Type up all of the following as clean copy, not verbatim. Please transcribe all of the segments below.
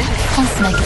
France Maghreb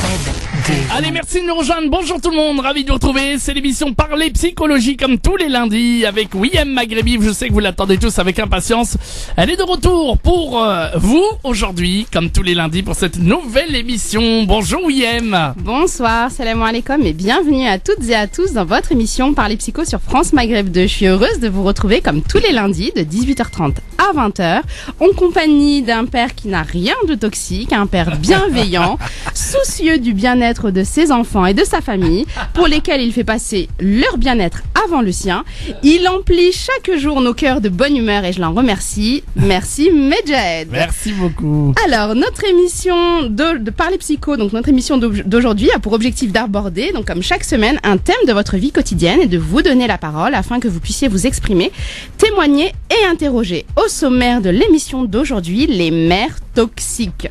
2. Allez, merci de nous rejoindre. Bonjour tout le monde, ravi de vous retrouver. C'est l'émission Parler Psychologie comme tous les lundis avec Wiem Maghrebi. Je sais que vous l'attendez tous avec impatience. Elle est de retour pour vous aujourd'hui, comme tous les lundis, pour cette nouvelle émission. Bonjour Wiem. Bonsoir, salam alaikum et bienvenue à toutes et à tous dans votre émission Parler Psycho sur France Maghreb 2. Je suis heureuse de vous retrouver comme tous les lundis de 18h30 à 20h en compagnie d'un père qui n'a rien de toxique, un père bienveillant, soucieux du bien-être de ses enfants et de sa famille, pour lesquels il fait passer leur bien-être avant le sien. Il emplit chaque jour nos cœurs de bonne humeur et je l'en remercie. Merci Medjahed. Merci beaucoup. Alors, notre émission de Parler Psycho, donc notre émission d'aujourd'hui a pour objectif d'aborder, donc comme chaque semaine, un thème de votre vie quotidienne et de vous donner la parole afin que vous puissiez vous exprimer, témoigner et interroger. Au sommaire de l'émission d'aujourd'hui, les mères toxiques.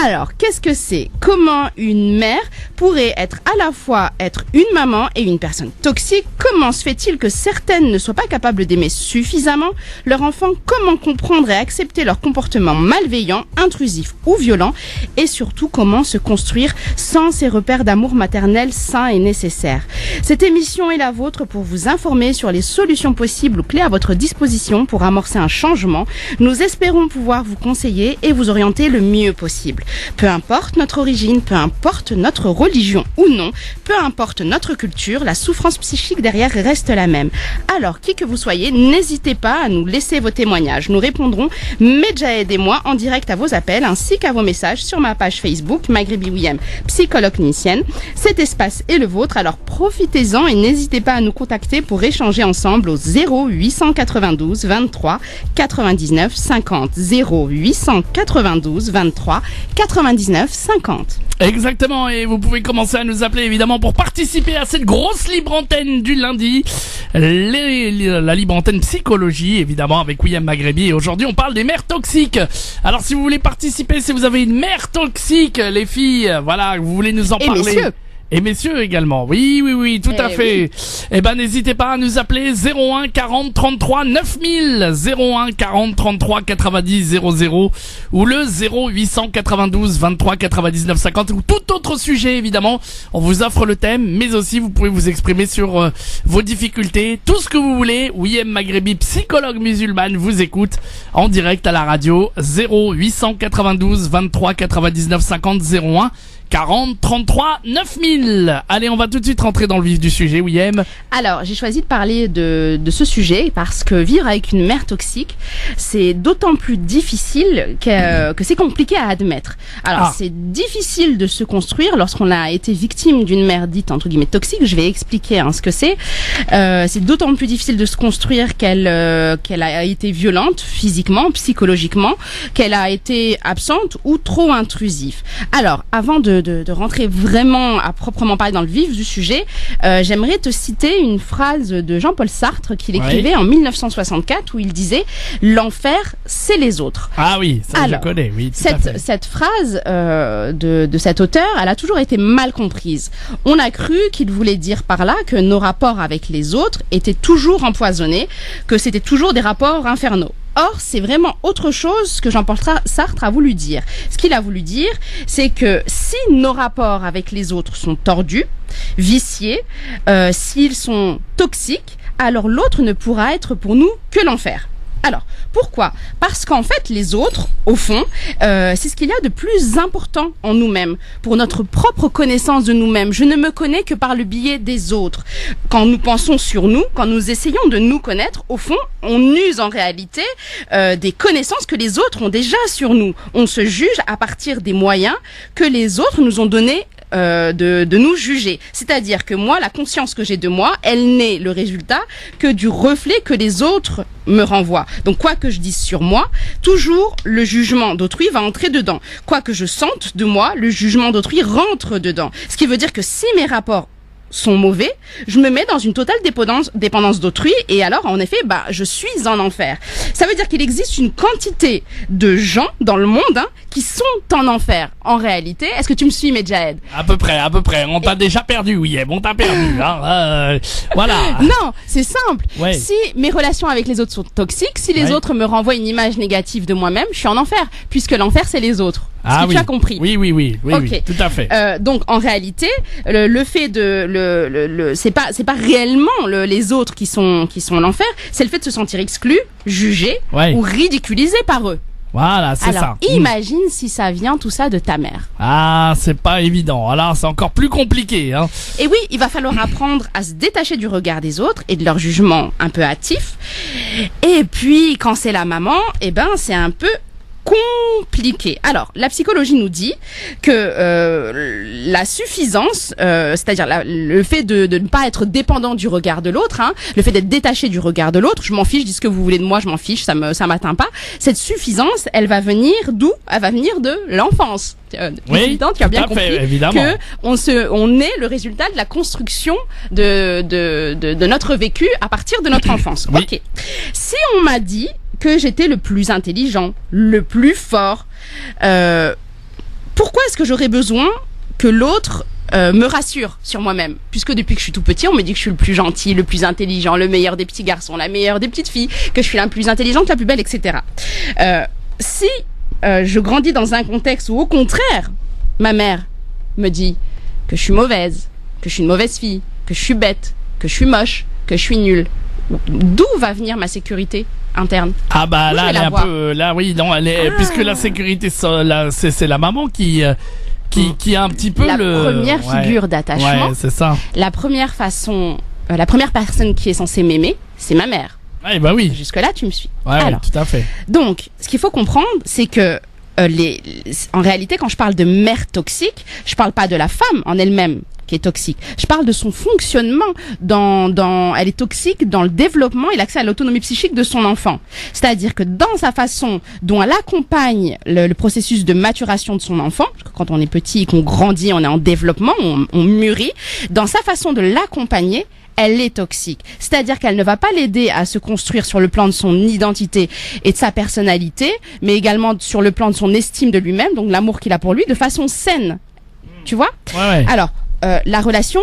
Alors, qu'est-ce que c'est? Comment une mère pourrait être à la fois être une maman et une personne toxique? Comment se fait-il que certaines ne soient pas capables d'aimer suffisamment leur enfant? Comment comprendre et accepter leur comportement malveillant, intrusif ou violent? Et surtout, comment se construire sans ces repères d'amour maternel sains et nécessaires? Cette émission est la vôtre pour vous informer sur les solutions possibles ou clés à votre disposition pour amorcer un changement. Nous espérons pouvoir vous conseiller et vous orienter le mieux possible. Peu importe notre origine, peu importe notre religion ou non, peu importe notre culture, la souffrance psychique derrière reste la même. Alors, qui que vous soyez, n'hésitez pas à nous laisser vos témoignages. Nous répondrons, Medjahed et moi, en direct à vos appels ainsi qu'à vos messages sur ma page Facebook, Maghrebi Wiem, psychologue clinicienne. Cet espace est le vôtre, alors profitez-en et n'hésitez pas à nous contacter pour échanger ensemble au 0892 23 99 50. 0892 23 99 50. Exactement, et vous pouvez commencer à nous appeler évidemment pour participer à cette grosse libre antenne du lundi, la libre antenne psychologie évidemment avec Wiem Maghrebi, et aujourd'hui on parle des mères toxiques. Alors si vous voulez participer, si vous avez une mère toxique, les filles, voilà, vous voulez nous en parler. Messieurs. Et messieurs également. Oui, tout à fait. Oui. Eh ben, n'hésitez pas à nous appeler 01 40 33 9000, 01 40 33 90 00, ou le 0892 23 99 50, ou tout autre sujet, évidemment. On vous offre le thème, mais aussi vous pouvez vous exprimer sur vos difficultés, tout ce que vous voulez. Wiem Maghrebi, psychologue musulmane, vous écoute en direct à la radio, 0892 23 99 50, 01 40 33 9000. Allez, on va tout de suite rentrer dans le vif du sujet, Wiem. Alors, j'ai choisi de parler de ce sujet parce que vivre avec une mère toxique, c'est d'autant plus difficile que c'est compliqué à admettre. Alors, c'est difficile de se construire lorsqu'on a été victime d'une mère dite entre guillemets toxique. Je vais expliquer ce que c'est. C'est d'autant plus difficile de se construire qu'elle a été violente physiquement, psychologiquement, qu'elle a été absente ou trop intrusive. Alors, avant de rentrer vraiment à proprement parler dans le vif du sujet, j'aimerais te citer une phrase de Jean-Paul Sartre qu'il écrivait en 1964 où il disait « L'enfer, c'est les autres ». Ah oui, ça alors, je connais, oui, tout à fait. Cette phrase de cet auteur, elle a toujours été mal comprise. On a cru qu'il voulait dire par là que nos rapports avec les autres étaient toujours empoisonnés, que c'était toujours des rapports infernaux. Or, c'est vraiment autre chose que Jean-Paul Sartre a voulu dire. Ce qu'il a voulu dire, c'est que si nos rapports avec les autres sont tordus, viciés, s'ils sont toxiques, alors l'autre ne pourra être pour nous que l'enfer. Alors, pourquoi? Parce qu'en fait, les autres, au fond, c'est ce qu'il y a de plus important en nous-mêmes, pour notre propre connaissance de nous-mêmes. Je ne me connais que par le biais des autres. Quand nous pensons sur nous, quand nous essayons de nous connaître, au fond, on use en réalité des connaissances que les autres ont déjà sur nous. On se juge à partir des moyens que les autres nous ont donnés de nous juger. C'est-à-dire que moi, la conscience que j'ai de moi, elle n'est le résultat que du reflet que les autres me renvoient. Donc, quoi que je dise sur moi, toujours le jugement d'autrui va entrer dedans. Quoi que je sente de moi, le jugement d'autrui rentre dedans. Ce qui veut dire que si mes rapports sont mauvais, je me mets dans une totale dépendance d'autrui et alors en effet je suis en enfer. Ça veut dire qu'il existe une quantité de gens dans le monde qui sont en enfer. En réalité, est-ce que tu me suis, Medjahed? À peu près. On t'a déjà perdu, oui, on t'a perdu. Voilà. Non, c'est simple. Ouais. Si mes relations avec les autres sont toxiques, si les autres me renvoient une image négative de moi-même, je suis en enfer, puisque l'enfer c'est les autres. Ah tu as compris? Oui, Ok. tout à fait. Donc en réalité, le fait de c'est pas réellement les autres qui sont l'enfer, c'est le fait de se sentir exclu, jugé ou ridiculisé par eux. Voilà, c'est ça. Alors imagine si ça vient tout ça de ta mère. Ah, c'est pas évident. Alors c'est encore plus compliqué, hein. Et oui, il va falloir apprendre à se détacher du regard des autres et de leur jugement un peu hâtif. Et puis quand c'est la maman, c'est un peu compliqué. Alors, la psychologie nous dit que la suffisance, c'est-à-dire le fait de ne pas être dépendant du regard de l'autre, le fait d'être détaché du regard de l'autre, je m'en fiche, dis ce que vous voulez de moi, je m'en fiche, ça m'atteint pas. Cette suffisance, elle va venir d'où? Elle va venir de l'enfance. Oui, évident, tu as bien compris que on est le résultat de la construction de notre vécu à partir de notre enfance. Oui. Ok. Si on m'a dit que j'étais le plus intelligent, le plus fort, pourquoi est-ce que j'aurais besoin que l'autre me rassure sur moi-même? Puisque depuis que je suis tout petit, on me dit que je suis le plus gentil, le plus intelligent, le meilleur des petits garçons, la meilleure des petites filles, que je suis la plus intelligente, la plus belle, etc. Si je grandis dans un contexte où, au contraire, ma mère me dit que je suis mauvaise, que je suis une mauvaise fille, que je suis bête, que je suis moche, que je suis nulle, d'où va venir ma sécurité interne? Ah bah là, elle est un voir. peu, là oui, non, elle est, puisque la sécurité, c'est la maman qui a un petit peu la première figure d'attachement. Ouais, c'est ça. La première personne qui est censée m'aimer, c'est ma mère. Ouais, bah oui. Jusque là, tu me suis. Ouais, Alors, tout à fait. donc, ce qu'il faut comprendre, c'est que en réalité, quand je parle de mère toxique, je parle pas de la femme en elle-même qui est toxique. Je parle de son fonctionnement elle est toxique dans le développement et l'accès à l'autonomie psychique de son enfant. C'est-à-dire que dans sa façon dont elle accompagne le processus de maturation de son enfant, quand on est petit et qu'on grandit, on est en développement, on mûrit, dans sa façon de l'accompagner, elle est toxique. C'est-à-dire qu'elle ne va pas l'aider à se construire sur le plan de son identité et de sa personnalité, mais également sur le plan de son estime de lui-même, donc l'amour qu'il a pour lui, de façon saine. Tu vois? Ouais. Alors, la relation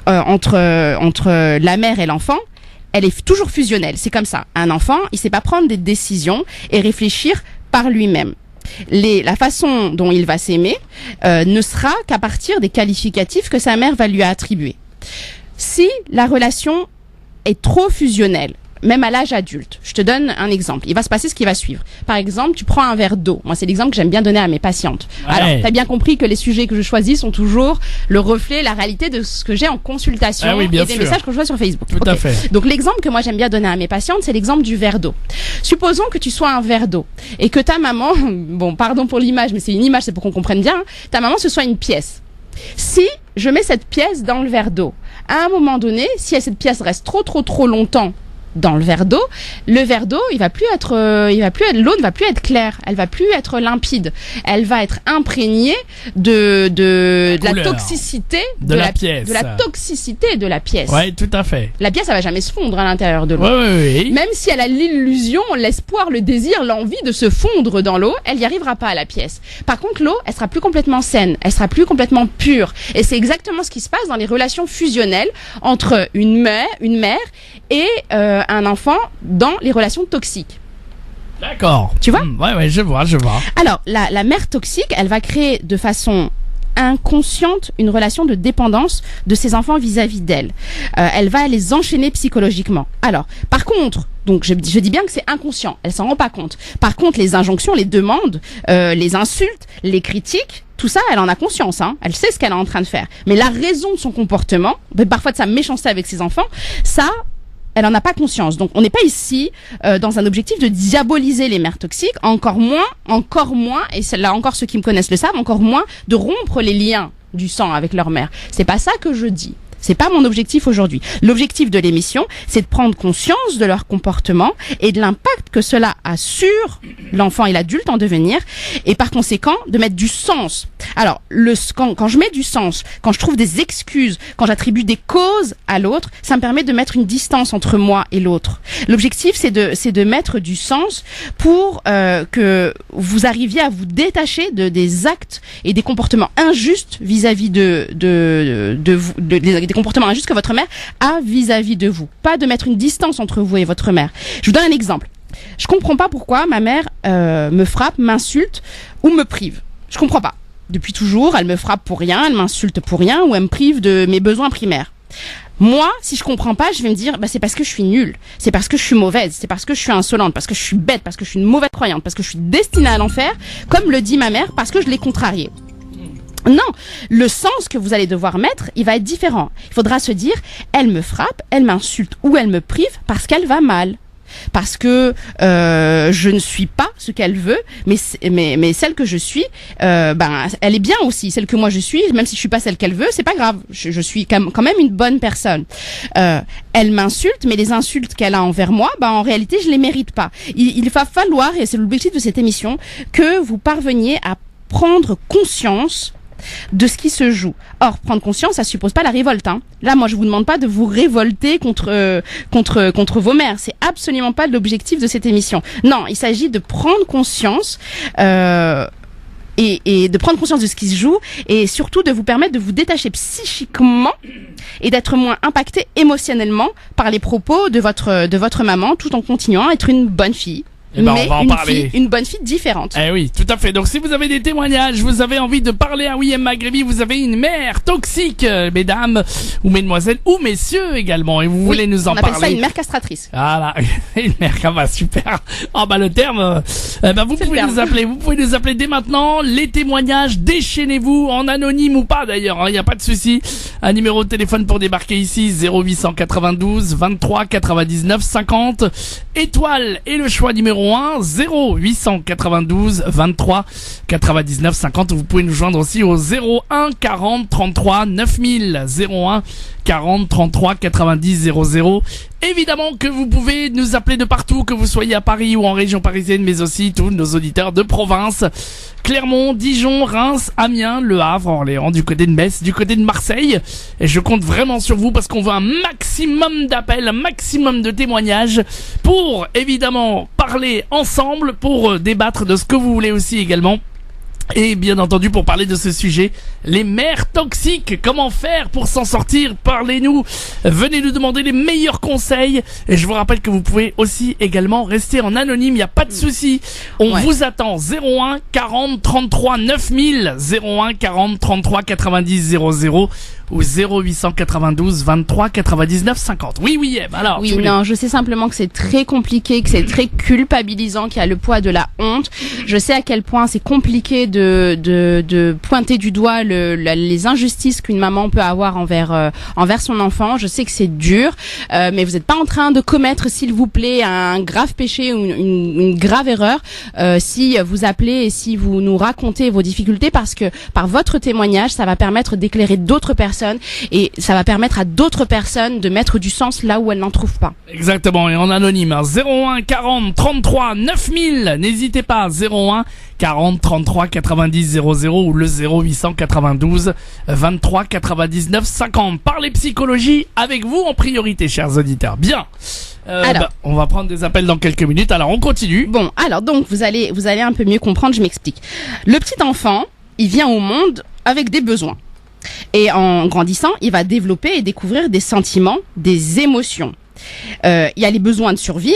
entre la mère et l'enfant, elle est toujours fusionnelle. C'est comme ça. Un enfant, il sait pas prendre des décisions et réfléchir par lui-même. La façon dont il va s'aimer ne sera qu'à partir des qualificatifs que sa mère va lui attribuer. Si la relation est trop fusionnelle, même à l'âge adulte, je te donne un exemple. Il va se passer ce qui va suivre. Par exemple, tu prends un verre d'eau. Moi, c'est l'exemple que j'aime bien donner à mes patientes. Ouais. Alors, t'as bien compris que les sujets que je choisis sont toujours le reflet, la réalité de ce que j'ai en consultation et des messages que je vois sur Facebook. Tout à fait. Donc, l'exemple que moi j'aime bien donner à mes patientes, c'est l'exemple du verre d'eau. Supposons que tu sois un verre d'eau et que ta maman, bon, pardon pour l'image, mais c'est une image, c'est pour qu'on comprenne bien, ta maman ce soit une pièce. Si je mets cette pièce dans le verre d'eau, à un moment donné, si cette pièce reste trop longtemps dans le verre d'eau, l'eau ne va plus être claire, elle va plus être limpide, elle va être imprégnée de la toxicité de la pièce, de la toxicité de la pièce. Ouais, tout à fait. La pièce, elle va jamais se fondre à l'intérieur de l'eau. Ouais. Même si elle a l'illusion, l'espoir, le désir, l'envie de se fondre dans l'eau, elle n'y arrivera pas à la pièce. Par contre, l'eau, elle sera plus complètement saine, elle sera plus complètement pure. Et c'est exactement ce qui se passe dans les relations fusionnelles entre une mère et un enfant dans les relations toxiques. D'accord. Tu vois? Ouais, je vois. Alors, la mère toxique, elle va créer de façon inconsciente une relation de dépendance de ses enfants vis-à-vis d'elle. Elle va les enchaîner psychologiquement. Alors, par contre, donc je dis bien que c'est inconscient, elle s'en rend pas compte. Par contre, les injonctions, les demandes, les insultes, les critiques, tout ça, elle en a conscience, elle sait ce qu'elle est en train de faire. Mais la raison de son comportement, parfois de sa méchanceté avec ses enfants, ça, elle en a pas conscience. Donc, on n'est pas ici dans un objectif de diaboliser les mères toxiques, encore moins, et c'est là encore ceux qui me connaissent le savent, encore moins de rompre les liens du sang avec leur mère. C'est pas ça que je dis. C'est pas mon objectif aujourd'hui. L'objectif de l'émission, c'est de prendre conscience de leur comportement et de l'impact que cela a sur l'enfant et l'adulte en devenir, et par conséquent, de mettre du sens. Alors, quand je mets du sens, quand je trouve des excuses, quand j'attribue des causes à l'autre, ça me permet de mettre une distance entre moi et l'autre. L'objectif, c'est de mettre du sens pour que vous arriviez à vous détacher des actes et des comportements injustes vis-à-vis des comportements injustes que votre mère a vis-à-vis de vous. Pas de mettre une distance entre vous et votre mère. Je vous donne un exemple. Je comprends pas pourquoi ma mère me frappe, m'insulte ou me prive. Je comprends pas. Depuis toujours, elle me frappe pour rien, elle m'insulte pour rien ou elle me prive de mes besoins primaires. Moi, si je comprends pas, je vais me dire, c'est parce que je suis nulle, c'est parce que je suis mauvaise, c'est parce que je suis insolente, parce que je suis bête, parce que je suis une mauvaise croyante, parce que je suis destinée à l'enfer, comme le dit ma mère, parce que je l'ai contrariée. Non, le sens que vous allez devoir mettre, il va être différent. Il faudra se dire, elle me frappe, elle m'insulte ou elle me prive parce qu'elle va mal. Parce que je ne suis pas ce qu'elle veut, mais celle que je suis, elle est bien aussi. Celle que moi je suis, même si je suis pas celle qu'elle veut, c'est pas grave. Je suis quand même une bonne personne. Elle m'insulte, mais les insultes qu'elle a envers moi, en réalité, je les mérite pas. Il va falloir, et c'est l'objectif de cette émission, que vous parveniez à prendre conscience de ce qui se joue. Or, prendre conscience, ça suppose pas la révolte. Hein. Là, moi, je vous demande pas de vous révolter contre vos mères. C'est absolument pas l'objectif de cette émission. Non, il s'agit de prendre conscience et de prendre conscience de ce qui se joue et surtout de vous permettre de vous détacher psychiquement et d'être moins impacté émotionnellement par les propos de votre maman, tout en continuant à être une bonne fille. Mais une bonne fille différente. Eh oui, tout à fait. Donc si vous avez des témoignages, vous avez envie de parler à William Maghrébi, vous avez une mère toxique, mesdames ou mesdemoiselles ou messieurs également, et vous voulez nous en parler. On appelle ça une mère castratrice. Voilà, une mère, super. Le terme. Vous pouvez nous appeler dès maintenant. Les témoignages, déchaînez-vous en anonyme ou pas d'ailleurs. Il n'y a pas de souci. Un numéro de téléphone pour débarquer ici 0892 23 99 50. Étoile et le choix numéro 1 0892 23 99 50. Vous pouvez nous joindre aussi au 01 40 33 9000 01 40 33 90 00. Évidemment que vous pouvez nous appeler de partout, que vous soyez à Paris ou en région parisienne, mais aussi tous nos auditeurs de province. Clermont, Dijon, Reims, Amiens, Le Havre, Orléans, du côté de Metz, du côté de Marseille. Et je compte vraiment sur vous parce qu'on veut un maximum d'appels, un maximum de témoignages pour évidemment parler ensemble, pour débattre de ce que vous voulez aussi également. Et bien entendu, pour parler de ce sujet, les mères toxiques, comment faire pour s'en sortir? Parlez-nous, venez nous demander les meilleurs conseils. Et je vous rappelle que vous pouvez aussi également rester en anonyme, il n'y a pas de souci. On vous attend 01 40 33 9000, 01 40 33 90 00 ou 0892 23 99 50. Oui, Eve, alors. Oui, non, je sais simplement que c'est très compliqué, que c'est très culpabilisant, qu'il y a le poids de la honte. Je sais à quel point c'est compliqué de pointer du doigt les injustices qu'une maman peut avoir envers son enfant. Je sais que c'est dur, mais vous n'êtes pas en train de commettre, s'il vous plaît, un grave péché ou une grave erreur si vous appelez et si vous nous racontez vos difficultés, parce que par votre témoignage, ça va permettre d'éclairer d'autres personnes et ça va permettre à d'autres personnes de mettre du sens là où elles n'en trouvent pas. Exactement, et en anonyme, 01 40 33 9000, n'hésitez pas, 01 40 33 90 00 ou le 0892 23 99 50. Parlez psychologie avec vous en priorité, chers auditeurs. Bien. On va prendre des appels dans quelques minutes. Alors, on continue. Bon, alors donc vous allez un peu mieux comprendre, je m'explique. Le petit enfant, il vient au monde avec des besoins. Et en grandissant, il va développer et découvrir des sentiments, des émotions. Il y a les besoins de survie,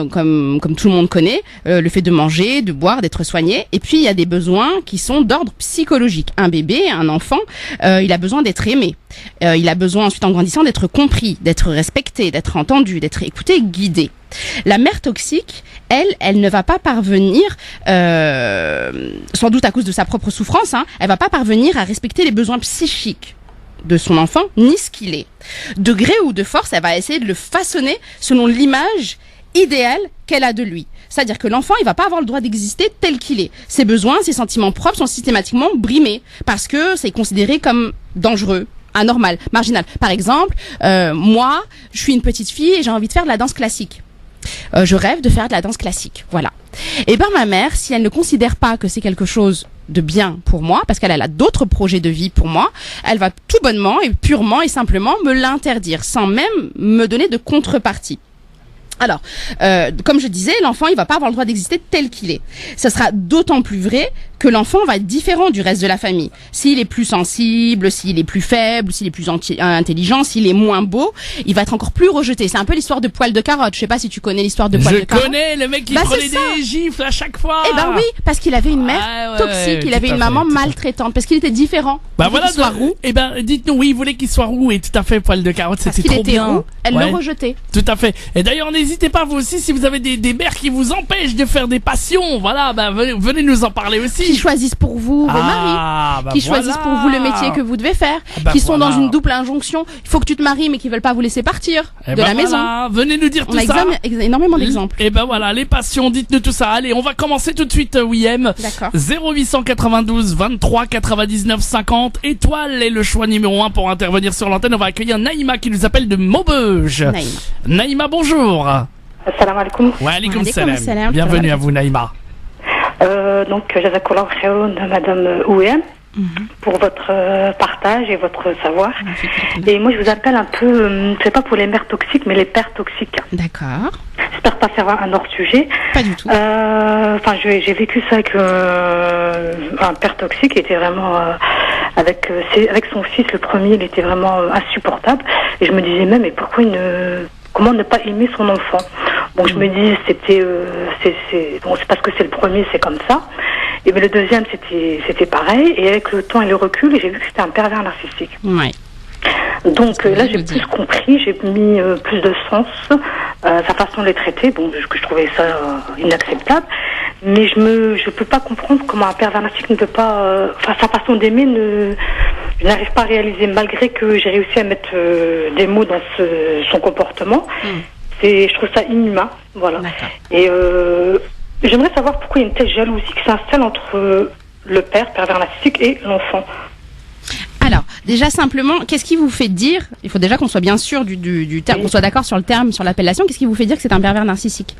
comme tout le monde connaît, le fait de manger, de boire, d'être soigné. Et puis il y a des besoins qui sont d'ordre psychologique. Un bébé, un enfant, il a besoin d'être aimé. Il a besoin ensuite en grandissant d'être compris, d'être respecté, d'être entendu, d'être écouté, guidé. La mère toxique, elle ne va pas parvenir, sans doute à cause de sa propre souffrance, elle va pas parvenir à respecter les besoins psychiques de son enfant, ni ce qu'il est. De gré ou de force, elle va essayer de le façonner selon l'image idéale qu'elle a de lui. C'est-à-dire que l'enfant, il va pas avoir le droit d'exister tel qu'il est. Ses besoins, ses sentiments propres sont systématiquement brimés parce que c'est considéré comme dangereux, anormal, marginal. Par exemple, moi, je suis une petite fille et j'ai envie de faire de la danse classique. Je rêve de faire de la danse classique, voilà. Et ma mère, si elle ne considère pas que c'est quelque chose de bien pour moi, parce qu'elle a d'autres projets de vie pour moi, elle va tout bonnement et purement et simplement me l'interdire, sans même me donner de contrepartie. Alors, comme je disais, l'enfant, il va pas avoir le droit d'exister tel qu'il est. Ça sera d'autant plus vrai que l'enfant va être différent du reste de la famille. S'il est plus sensible, s'il est plus faible, s'il est plus intelligent, s'il est moins beau, il va être encore plus rejeté. C'est un peu l'histoire de poil de carotte. Je sais pas si tu connais l'histoire de poil de carotte. Je connais le mec qui prenait des gifles à chaque fois. Eh ben oui, parce qu'il avait une mère toxique, il avait une maman maltraitante, parce qu'il était différent. Bah voilà, qu'il soit roux. Eh ben dites-nous, oui, il voulait qu'il soit roux et tout à fait poil de carotte, c'était trop bien. Roux, elle le rejetait. Tout à fait. Et d'ailleurs, n'hésitez pas vous aussi si vous avez des mères qui vous empêchent de faire des passions. Voilà, bah venez nous en parler aussi. Qui choisissent pour vous vos maris, qui choisissent pour vous le métier que vous devez faire, qui sont dans une double injonction. Il faut que tu te maries, mais qui veulent pas vous laisser partir de la maison. Venez nous dire tout ça. On a énormément d'exemples. Et ben voilà, les passions, dites-nous tout ça. Allez, on va commencer tout de suite, Wiem. D'accord. 0892 23 99 50. Étoile est le choix numéro 1 pour intervenir sur l'antenne. On va accueillir Naïma qui nous appelle de Maubeuge. Naïma, bonjour. Assalamu alaikum. Wa alaikum salam. Bienvenue à vous, Naïma. Donc, Jazakallah khairoun, Madame Ouem, pour votre partage et votre savoir. Et moi, je vous appelle un peu, c'est pas pour les mères toxiques, mais les pères toxiques. D'accord. J'espère pas faire un hors-sujet. Pas du tout. Enfin, j'ai vécu ça avec un père toxique qui était vraiment avec son fils, le premier, il était vraiment insupportable. Et je me disais même, mais pourquoi comment ne pas aimer son enfant? Bon, je me dis, bon, c'est parce que c'est le premier, c'est comme ça. Et mais le deuxième, c'était pareil. Et avec le temps et le recul, j'ai vu que c'était un pervers narcissique. Ouais. Donc là, j'ai plus compris, j'ai mis plus de sens sa façon de les traiter. Bon, que je trouvais ça inacceptable. Mais je peux pas comprendre comment un pervers narcissique ne peut pas, sa façon d'aimer je n'arrive pas à réaliser, malgré que j'ai réussi à mettre des mots dans son comportement. Je trouve ça inhumain, voilà. Et j'aimerais savoir pourquoi il y a une telle jalousie qui s'installe entre le père, pervers narcissique, et l'enfant. Alors, déjà simplement, qu'est-ce qui vous fait dire, il faut déjà qu'on soit bien sûr du terme, qu'on soit d'accord sur le terme, sur l'appellation, qu'est-ce qui vous fait dire que c'est un pervers narcissique?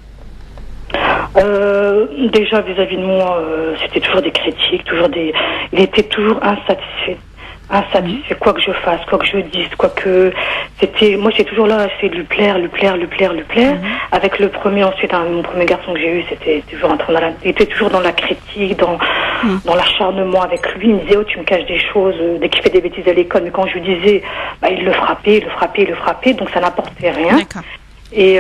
Déjà vis-à-vis de moi, c'était toujours des critiques, il était toujours insatisfait, quoi que je fasse, quoi que je dise, moi j'étais toujours là, j'essayais de lui plaire. Avec le premier, ensuite, mon premier garçon que j'ai eu, c'était toujours il était toujours dans la critique, dans l'acharnement avec lui. Il me disait, oh, tu me caches des choses, dès qu'il fait des bêtises à l'école. Mais quand je lui disais, il le frappait, donc ça n'apportait rien. D'accord. Et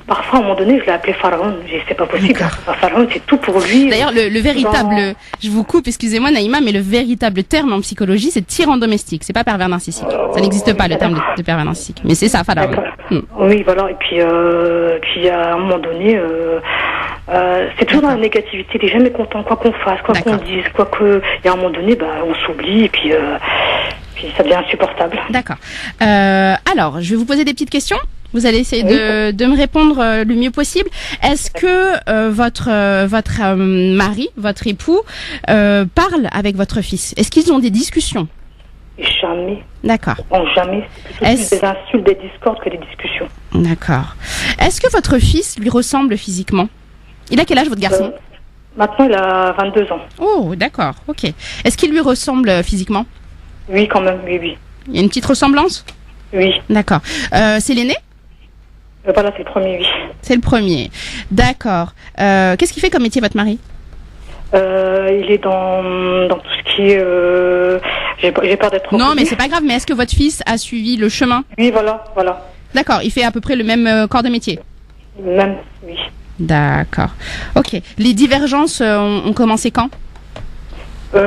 parfois, à un moment donné, je l'ai appelé Pharaon. C'est pas possible. Pharaon, c'est tout pour lui. D'ailleurs, le véritable, je vous coupe, excusez-moi, Naïma, mais le véritable terme en psychologie, c'est tyran domestique. C'est pas pervers narcissique. Ça n'existe pas, le terme de pervers narcissique. Mais c'est ça, Pharaon. Oui, voilà. Et puis, à un moment donné, c'est toujours dans la négativité. Il est jamais content, quoi qu'on fasse, quoi qu'on dise, et à un moment donné, on s'oublie, et puis ça devient insupportable. D'accord. Alors, je vais vous poser des petites questions. Vous allez essayer de me répondre le mieux possible. Est-ce que votre mari, votre époux, parle avec votre fils? Est-ce qu'ils ont des discussions? Jamais. D'accord. Jamais. C'est plutôt des insultes, des discordes que des discussions. D'accord. Est-ce que votre fils lui ressemble physiquement? Il a quel âge, votre garçon? Maintenant, il a 22 ans. Oh, d'accord. Ok. Est-ce qu'il lui ressemble physiquement? Oui, quand même. Oui. Il y a une petite ressemblance? Oui. D'accord. C'est l'aîné? Voilà, c'est le premier, oui. C'est le premier. D'accord. Qu'est-ce qu'il fait comme métier, votre mari? Il est dans tout ce qui est... J'ai peur d'être... Non, mais c'est pas grave. Mais est-ce que votre fils a suivi le chemin? Oui, voilà. D'accord. Il fait à peu près le même corps de métier? Même, oui. D'accord. Ok. Les divergences ont commencé quand? Dès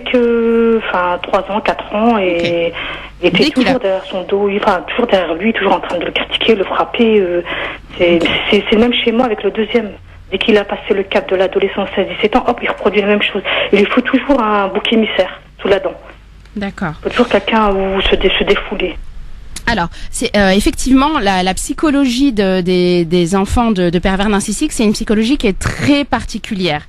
que... 3 ans, 4 ans, et... Il était toujours derrière son dos, toujours derrière lui, toujours en train de le critiquer, le frapper. C'est même chez moi avec le deuxième. Dès qu'il a passé le cap de l'adolescence à 17 ans, hop, il reproduit la même chose. Il lui faut toujours un bouc émissaire sous la dent. D'accord. Il faut toujours quelqu'un où se défouler. Alors, c'est effectivement la psychologie des enfants de pervers narcissiques, c'est une psychologie qui est très particulière.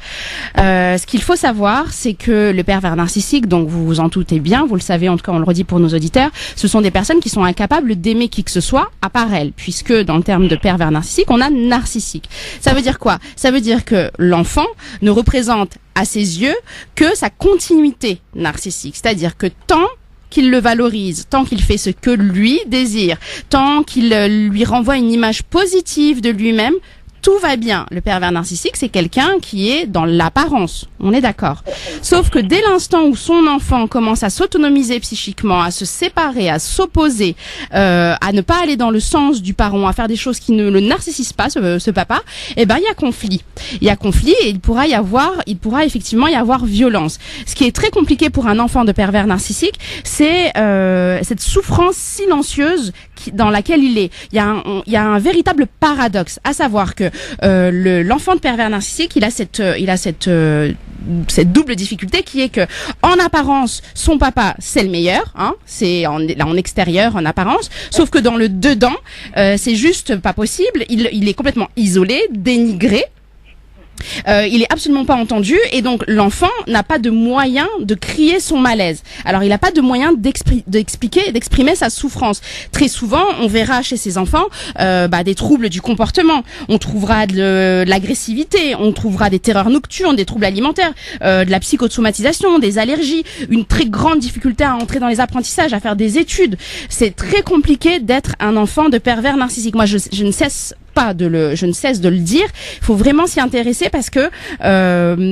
Ce qu'il faut savoir, c'est que le pervers narcissique, donc vous vous en doutez bien, vous le savez, en tout cas on le redit pour nos auditeurs, ce sont des personnes qui sont incapables d'aimer qui que ce soit à part elles, puisque dans le terme de pervers narcissique, on a narcissique. Ça veut dire quoi? Ça veut dire que l'enfant ne représente à ses yeux que sa continuité narcissique, c'est-à-dire que tant qu'il le valorise, tant qu'il fait ce que lui désire, tant qu'il lui renvoie une image positive de lui-même, tout va bien. Le pervers narcissique, c'est quelqu'un qui est dans l'apparence. On est d'accord. Sauf que dès l'instant où son enfant commence à s'autonomiser psychiquement, à se séparer, à s'opposer, à ne pas aller dans le sens du parent, à faire des choses qui ne le narcissisent pas, ce papa, il y a conflit. Il y a conflit et il pourra effectivement y avoir violence. Ce qui est très compliqué pour un enfant de pervers narcissique, c'est cette souffrance silencieuse dans laquelle il est. Il y a un véritable paradoxe, à savoir que l'enfant de pervers narcissique, il a cette double difficulté qui est que en apparence son papa c'est le meilleur, hein, c'est en extérieur, en apparence, sauf que dans le dedans c'est juste pas possible, il est complètement isolé, dénigré. Il est absolument pas entendu et donc l'enfant n'a pas de moyen de crier son malaise. Alors il n'a pas de moyen d'exprimer sa souffrance. Très souvent, on verra chez ces enfants des troubles du comportement. On trouvera de l'agressivité, on trouvera des terreurs nocturnes, des troubles alimentaires, de la psychosomatisation, des allergies, une très grande difficulté à entrer dans les apprentissages, à faire des études. C'est très compliqué d'être un enfant de pervers narcissique. Moi, je ne cesse de le dire. Il faut vraiment s'y intéresser parce que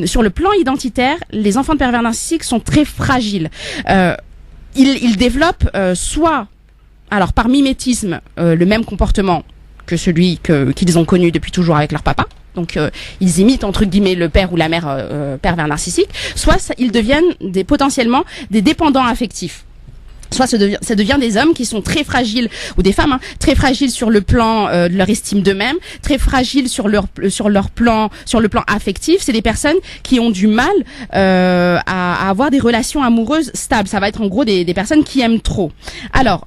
sur le plan identitaire, les enfants de pervers narcissiques sont très fragiles. Ils développent soit, alors par mimétisme, le même comportement que celui qu'ils ont connu depuis toujours avec leur papa. Donc ils imitent entre guillemets le père ou la mère pervers narcissique. Soit ils deviennent potentiellement des dépendants affectifs. Soit ça devient des hommes qui sont très fragiles, ou des femmes, hein, très fragiles sur le plan de leur estime d'eux-mêmes, très fragiles sur le plan affectif. C'est des personnes qui ont du mal à avoir des relations amoureuses stables. Ça va être en gros des personnes qui aiment trop. Alors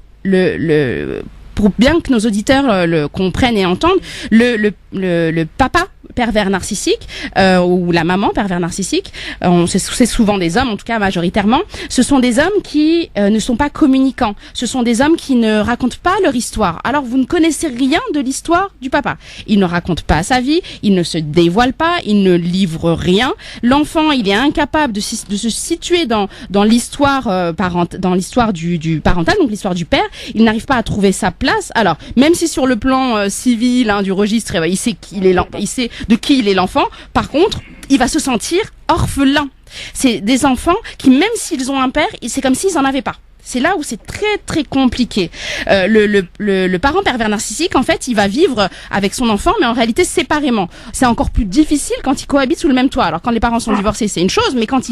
pour bien que nos auditeurs le comprennent et entendent, le papa pervers narcissique ou la maman pervers narcissique, c'est souvent des hommes, en tout cas majoritairement, ce sont des hommes qui ne sont pas communicants, ce sont des hommes qui ne racontent pas leur histoire. Alors vous ne connaissez rien de l'histoire du papa. Il ne raconte pas sa vie, il ne se dévoile pas, il ne livre rien. L'enfant, il est incapable de se situer dans l'histoire dans l'histoire du parental, donc l'histoire du père. Il n'arrive pas à trouver sa place. Alors même si sur le plan civil, hein, du registre, il sait de qui il est l'enfant. Par contre, il va se sentir orphelin. C'est des enfants qui, même s'ils ont un père, c'est comme s'ils en avaient pas. C'est là où c'est très très compliqué. Le parent pervers narcissique, en fait, il va vivre avec son enfant, mais en réalité séparément. C'est encore plus difficile quand ils cohabitent sous le même toit. Alors quand les parents sont divorcés, c'est une chose, mais quand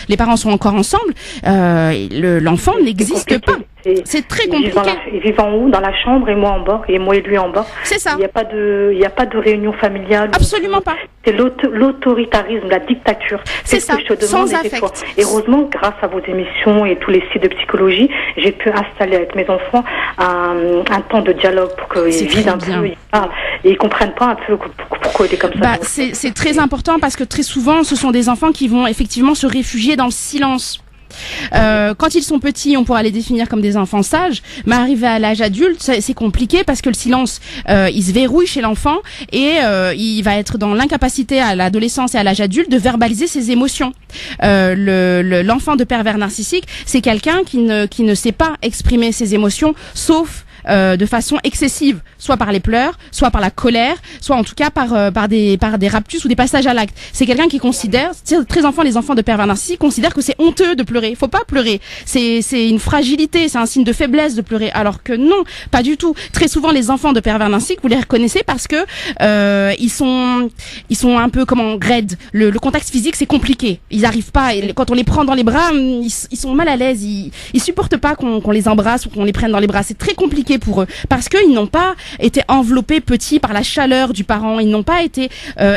les parents sont encore ensemble, l'enfant n'existe pas. C'est très compliqué. Ils vivent en haut, dans la chambre, et moi en bas, et moi et lui en bas. C'est ça. Il n'y a pas de réunion familiale. Absolument pas. C'est l'autoritarisme, la dictature. C'est ça, ce que je te demande sans affect. fois. Et heureusement, grâce à vos émissions et tous les sites de psychologie, j'ai pu installer avec mes enfants un temps de dialogue pour qu'ils vivent un peu, ils parlent, et ils comprennent pas un peu pourquoi il est comme ça. C'est très important parce que très souvent, ce sont des enfants qui vont effectivement se réfugier dans le silence. Quand ils sont petits, on pourra les définir comme des enfants sages, mais arrivé à l'âge adulte, c'est compliqué parce que le silence, il se verrouille chez l'enfant et il va être dans l'incapacité à l'adolescence et à l'âge adulte de verbaliser ses émotions. L'enfant de pervers narcissique, c'est quelqu'un qui ne sait pas exprimer ses émotions, sauf de façon excessive, soit par les pleurs, soit par la colère, soit en tout cas par des raptus ou des passages à l'acte. C'est quelqu'un qui considère, les enfants de pervers narcissiques considèrent que c'est honteux de pleurer. Faut pas pleurer. C'est une fragilité, c'est un signe de faiblesse de pleurer. Alors que non, pas du tout. Très souvent, les enfants de pervers narcissiques, vous les reconnaissez parce que ils sont un peu raides. Le contact physique, c'est compliqué. Ils arrivent pas. Quand on les prend dans les bras, ils sont mal à l'aise. Ils supportent pas qu'on les embrasse ou qu'on les prenne dans les bras. C'est très compliqué pour eux parce qu'ils n'ont pas été enveloppés petits par la chaleur du parent, ils n'ont pas été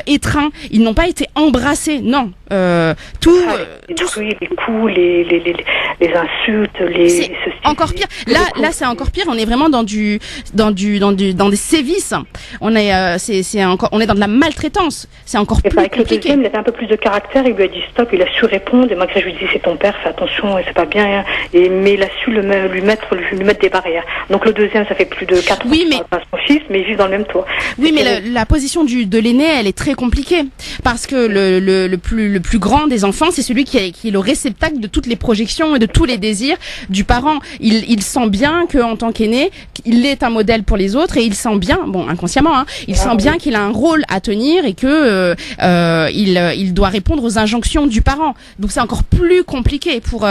étreints, ils n'ont pas été embrassés, non. Les coups, les insultes, c'est encore pire. Là, c'est encore pire. On est vraiment dans des sévices. On est dans de la maltraitance. C'est encore plus avec compliqué. Le deuxième, il avait un peu plus de caractère. Il lui a dit stop. Il a su répondre. Et malgré je lui dis c'est ton père, fais attention, c'est pas bien. Mais il a su lui mettre des barrières. Donc le deuxième deuxième, ça fait plus de 4 ans Oui, mais pas son fils, mais ils vivent dans le même toit. oui, mais la position de l'aîné, elle est très compliquée parce que le plus grand des enfants, c'est celui qui est le réceptacle de toutes les projections et de tous les désirs du parent. Il sent bien que en tant qu'aîné, il est un modèle pour les autres et il sent bien, bon inconsciemment, hein, il sent bien qu'il a un rôle à tenir et que il doit répondre aux injonctions du parent. Donc c'est encore plus compliqué pour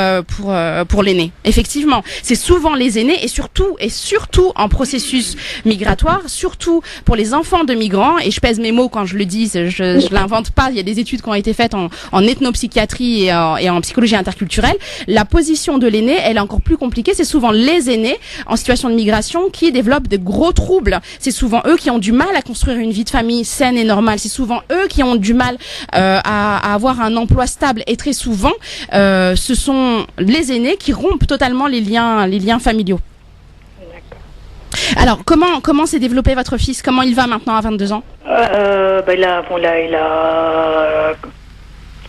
l'aîné. Effectivement, c'est souvent les aînés et surtout en processus migratoire, surtout pour les enfants de migrants. Et je pèse mes mots quand je le dis, je l'invente pas. Il y a des études qui ont été faites en ethnopsychiatrie et en psychologie interculturelle. La position de l'aîné, elle est encore plus compliquée. C'est souvent les aînés en situation de migration qui développent de gros troubles. C'est souvent eux qui ont du mal à construire une vie de famille saine et normale. C'est souvent eux qui ont du mal à avoir un emploi stable. Et très souvent, ce sont les aînés qui rompent totalement les liens familiaux. Alors, comment s'est développé votre fils? Comment il va maintenant à 22 ans?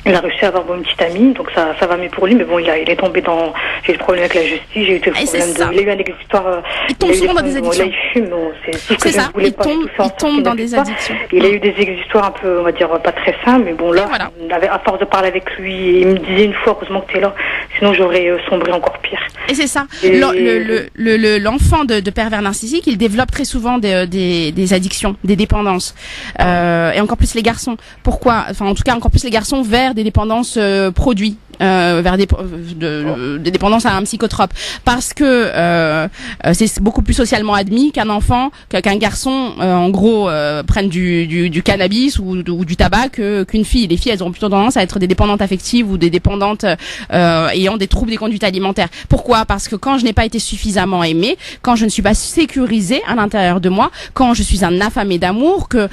Il a réussi à avoir une petite amie, donc ça va mieux pour lui, mais bon, il est tombé dans, j'ai eu des problèmes avec la justice, j'ai eu des problèmes il a eu un exutoire, il tombe souvent dans des addictions. Là, il fume, bon, c'est tout ce que je ça, voulais il pas. Il tombe dans des addictions. Il a eu des exutoires un peu, on va dire, pas très sains, mais bon, là, voilà. à force de parler avec lui, il me disait une fois, heureusement que t'es là, sinon j'aurais sombré encore pire. Et c'est ça. L'enfant de pervers narcissique, il développe très souvent des addictions, des dépendances. Et encore plus les garçons. Pourquoi? Enfin, en tout cas, encore plus les garçons vers des dépendances produits. Vers des dépendances à un psychotrope, parce que c'est beaucoup plus socialement admis qu'un enfant, qu'un garçon, en gros, prenne du cannabis ou du tabac qu'une fille. Les filles, elles ont plutôt tendance à être des dépendantes affectives ou des dépendantes ayant des troubles des conduites alimentaires. Pourquoi? Parce que quand je n'ai pas été suffisamment aimée, quand je ne suis pas sécurisée à l'intérieur de moi, quand je suis un affamé d'amour, que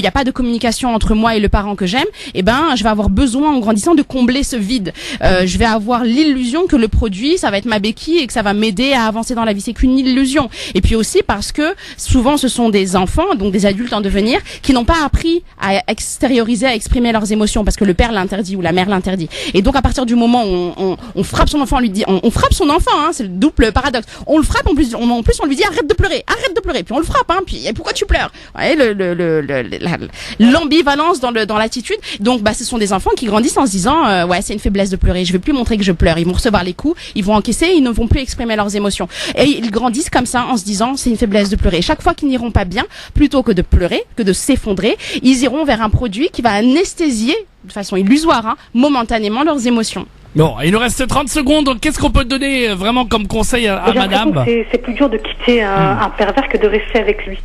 y a pas de communication entre moi et le parent que j'aime, eh ben, je vais avoir besoin en grandissant de combler ce vide. Je vais avoir l'illusion que le produit, ça va être ma béquille et que ça va m'aider à avancer dans la vie. C'est qu'une illusion. Et puis aussi parce que souvent ce sont des enfants, donc des adultes en devenir, qui n'ont pas appris à extérioriser, à exprimer leurs émotions parce que le père l'interdit ou la mère l'interdit. Et donc à partir du moment où on frappe son enfant, on lui dit, on frappe son enfant, hein, c'est le double paradoxe. On le frappe en plus on lui dit arrête de pleurer, puis on le frappe, hein, puis pourquoi tu pleures? Ouais, l'ambivalence dans l'attitude. Donc ce sont des enfants qui grandissent en se disant ouais, c'est une faiblesse de pleurer, je vais plus montrer que je pleure. Ils vont recevoir les coups, ils vont encaisser, ils ne vont plus exprimer leurs émotions. Et ils grandissent comme ça en se disant c'est une faiblesse de pleurer. Chaque fois qu'ils n'iront pas bien, plutôt que de pleurer, que de s'effondrer, ils iront vers un produit qui va anesthésier de façon illusoire, hein, momentanément leurs émotions. Bon, il nous reste 30 secondes. Qu'est-ce qu'on peut donner vraiment comme conseil à madame? C'est plus dur de quitter un pervers que de rester avec lui.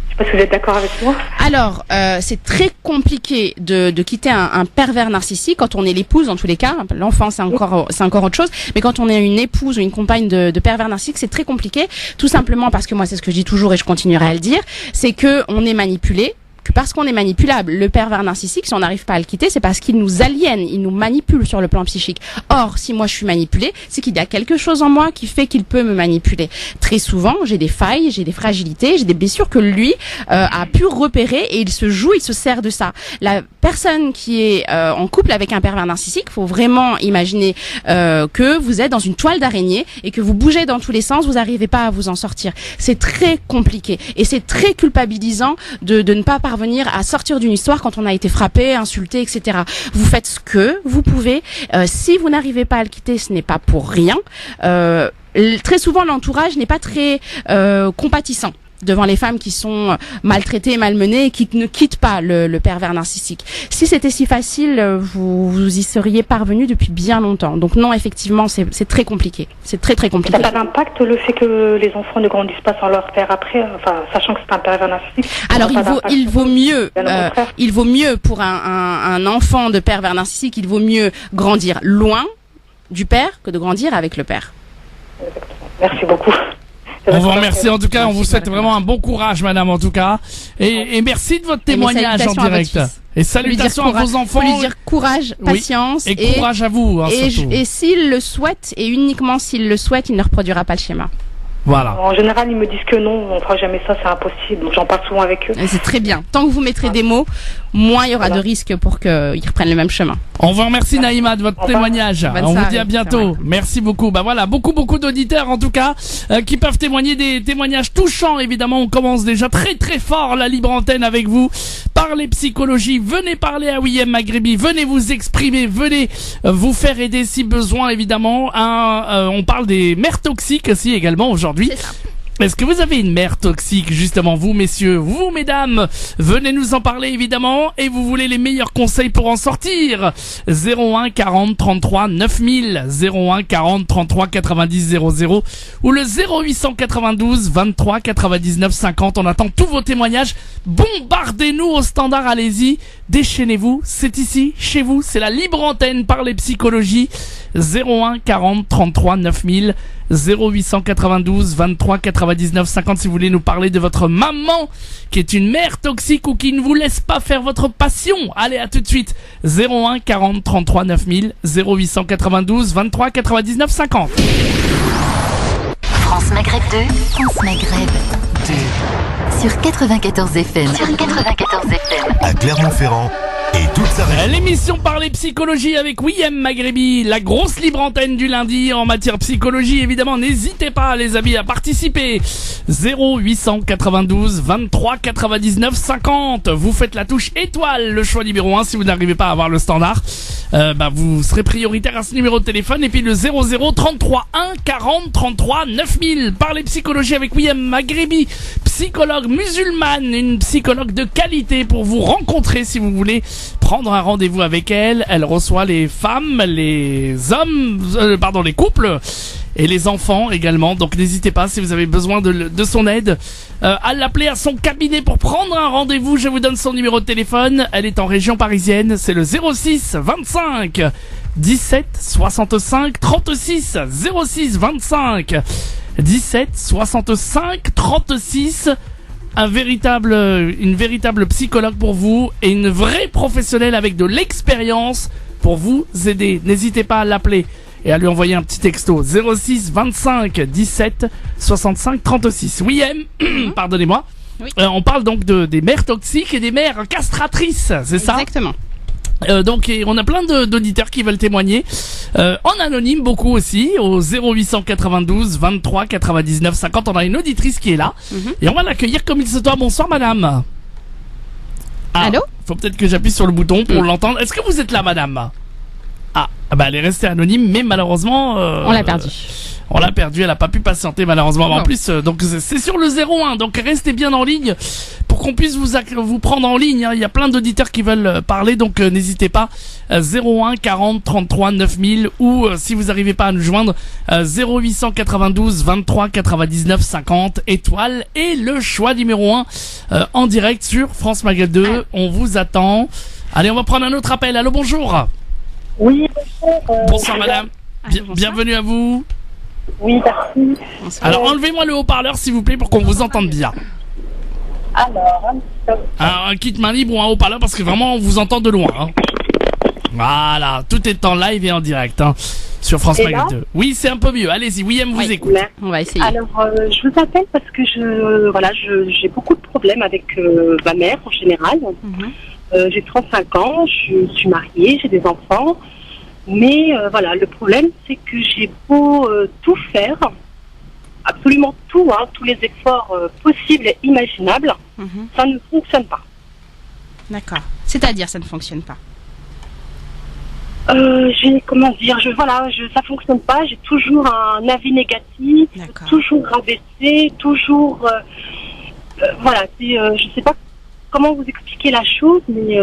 Je sais pas si vous êtes d'accord avec moi. Alors, c'est très compliqué de quitter un pervers narcissique quand on est l'épouse, dans tous les cas. L'enfant, c'est encore autre chose. Mais quand on est une épouse ou une compagne de pervers narcissique, c'est très compliqué. Tout simplement parce que moi, c'est ce que je dis toujours et je continuerai à le dire, c'est que on est manipulé. Parce qu'on est manipulable. Le pervers narcissique, si on n'arrive pas à le quitter, c'est parce qu'il nous aliène, il nous manipule sur le plan psychique. Or, si moi je suis manipulée, c'est qu'il y a quelque chose en moi qui fait qu'il peut me manipuler. Très souvent, j'ai des failles, j'ai des fragilités, j'ai des blessures que lui a pu repérer et il se sert de ça. La personne qui est en couple avec un pervers narcissique, faut vraiment imaginer que vous êtes dans une toile d'araignée et que vous bougez dans tous les sens, vous n'arrivez pas à vous en sortir. C'est très compliqué et c'est très culpabilisant de ne pas parvenir à sortir d'une histoire quand on a été frappé, insulté, etc. Vous faites ce que vous pouvez. Si vous n'arrivez pas à le quitter, ce n'est pas pour rien. Très souvent, l'entourage n'est pas très compatissant devant les femmes qui sont maltraitées et malmenées et qui ne quittent pas le pervers narcissique. Si c'était si facile, vous y seriez parvenu depuis bien longtemps. Donc non, effectivement, c'est très compliqué. C'est très très compliqué. Ça a d'impact le fait que les enfants ne grandissent pas sans leur père après, enfin, sachant que c'est un pervers narcissique. Alors il vaut mieux pour un enfant de pervers narcissique, il vaut mieux grandir loin du père que de grandir avec le père. Merci beaucoup. On vous remercie en tout cas, on vous souhaite vraiment un bon courage madame en tout cas. Et merci de votre témoignage en direct. Et salutations à vos enfants. Faut lui dire courage, patience. Oui. Et courage à vous. Hein, et s'il le souhaite, et uniquement s'il le souhaite, il ne reproduira pas le schéma. Voilà. En général, ils me disent que non, on fera jamais ça, c'est impossible. Donc j'en parle souvent avec eux. Et c'est très bien. Tant que vous mettrez des mots, moins il y aura de risques pour qu'ils reprennent le même chemin. On vous remercie Naïma de votre témoignage. Bonne On vous soirée. dit à bientôt. Merci beaucoup. Bah voilà, beaucoup d'auditeurs en tout cas qui peuvent témoigner des témoignages touchants. Évidemment, on commence déjà très fort la libre antenne avec vous. Parlez psychologie, venez parler à William Maghribi, venez vous exprimer, venez vous faire aider si besoin évidemment. On parle des mères toxiques aussi également aujourd'hui. C'est ça. Est-ce que vous avez une mère toxique, justement, vous, messieurs, vous, mesdames, venez nous en parler, évidemment, et vous voulez les meilleurs conseils pour en sortir. 01 40 33 9000, 01 40 33 90 00, ou le 0892 23 99 50. On attend tous vos témoignages. Bombardez-nous au standard, allez-y. Déchaînez-vous. C'est ici, chez vous. C'est la libre antenne par les psychologies. 01 40 33 9000. 0892 23 99 50 si vous voulez nous parler de votre maman qui est une mère toxique ou qui ne vous laisse pas faire votre passion. Allez, à tout de suite. 01 40 33 9000, 0892 23 99 50. France Maghreb 2. France Maghreb 2. Sur 94 FM. À Clermont-Ferrand et toute sa région. L'émission Parler Psychologie avec William Maghribi, la grosse libre antenne du lundi en matière psychologie. Évidemment, n'hésitez pas les amis à participer. 0892 23 99 50. Vous faites la touche étoile, le choix numéro 1 si vous n'arrivez pas à avoir le standard. Vous serez prioritaire à ce numéro de téléphone. Et puis le 00 33 1 40 33 9000. Parler psychologie avec William Maghribi, psychologue musulmane, une psychologue de qualité pour vous rencontrer si vous voulez prendre un rendez-vous avec elle. Elle reçoit les femmes, les hommes, les couples et les enfants également. Donc n'hésitez pas si vous avez besoin de son aide à l'appeler à son cabinet pour prendre un rendez-vous. Je vous donne son numéro de téléphone. Elle est en région parisienne. C'est le 06 25 17 65 36. 06 25 17 65 36. Une véritable psychologue pour vous et une vraie professionnelle avec de l'expérience pour vous aider. N'hésitez pas à l'appeler et à lui envoyer un petit texto 06 25 17 65 36. Oui, pardonnez-moi. Oui. On parle donc des mères toxiques et des mères castratrices, c'est ça ? Exactement. Donc on a plein d'auditeurs qui veulent témoigner en anonyme, beaucoup aussi, au 0892 23 99 50. On a une auditrice qui est là et on va l'accueillir comme il se doit. Bonsoir madame. Allô ? Faut peut-être que j'appuie sur le bouton pour l'entendre. Est-ce que vous êtes là madame ? Elle est restée anonyme mais malheureusement On l'a perdu. On l'a perdu, elle a pas pu patienter malheureusement. En plus, donc c'est sur le 01, donc restez bien en ligne pour qu'on puisse vous prendre en ligne. Hein. Il y a plein d'auditeurs qui veulent parler, donc n'hésitez pas. 01 40 33 9000 ou si vous n'arrivez pas à nous joindre, 0892 23 99 50 étoile et le choix numéro 1 en direct sur France Maghreb 2. On vous attend. Allez, on va prendre un autre appel. Allô, bonjour. Oui, Bonsoir madame. Bonsoir. Bienvenue à vous. oui, merci. Alors enlevez-moi le haut-parleur s'il vous plaît pour qu'on vous entende bien. Alors, Un kit main libre ou un haut-parleur parce que vraiment on vous entend de loin. Hein. Voilà, tout est en live et en direct hein, sur France Et Maghreb là 2. Oui, c'est un peu mieux. Allez-y, William vous écoute. On va essayer. Alors, je vous appelle parce que j'ai beaucoup de problèmes avec ma mère en général. J'ai 35 ans, je suis mariée, j'ai des enfants. Mais le problème, c'est que j'ai beau tout faire, absolument tout, tous les efforts possibles et imaginables, ça ne fonctionne pas. D'accord. C'est-à-dire, ça ne fonctionne pas. Ça fonctionne pas. J'ai toujours un avis négatif, D'accord. toujours rabaissé, toujours, je sais pas comment vous expliquer la chose, mais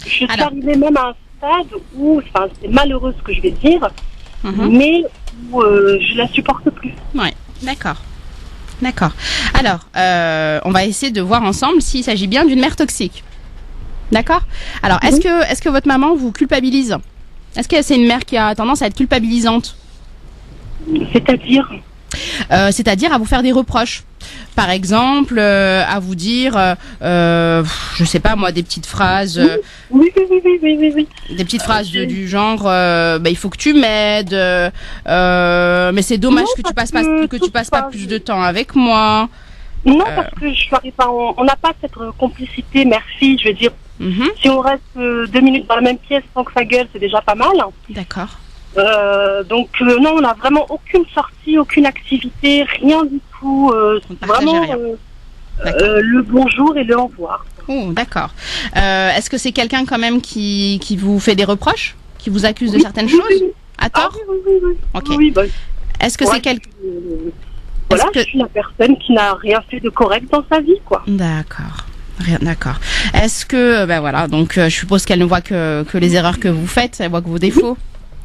je suis arrivée même à un stade où, c'est malheureux ce que je vais dire, mais où je la supporte plus. Ouais, d'accord. Alors, on va essayer de voir ensemble s'il s'agit bien d'une mère toxique. D'accord ? Alors, est-ce que votre maman vous culpabilise ? Est-ce que c'est une mère qui a tendance à être culpabilisante ? C'est-à-dire ? C'est-à-dire à vous faire des reproches. Par exemple, à vous dire, je sais pas moi, des petites phrases. Oui. Des petites phrases du genre, il faut que tu m'aides, mais c'est dommage Non, que tu parce passes pas, que tu passes pas plus de temps avec moi. Non, parce que je n'arrive pas, on n'a pas cette complicité mère-fille. Je veux dire, si on reste 2 minutes dans la même pièce sans que ça gueule, c'est déjà pas mal. D'accord. Non, on n'a vraiment aucune sortie, aucune activité, rien du tout. Vraiment le bonjour et le au revoir. Oh, d'accord. Est-ce que c'est quelqu'un quand même qui vous fait des reproches, qui vous accuse de certaines choses à tort? Oui. Ok. Oui, est-ce que c'est quelqu'un Voilà, je suis la personne qui n'a rien fait de correct dans sa vie, quoi. D'accord. D'accord. Est-ce que, donc je suppose qu'elle ne voit que les erreurs que vous faites, elle voit que vos défauts.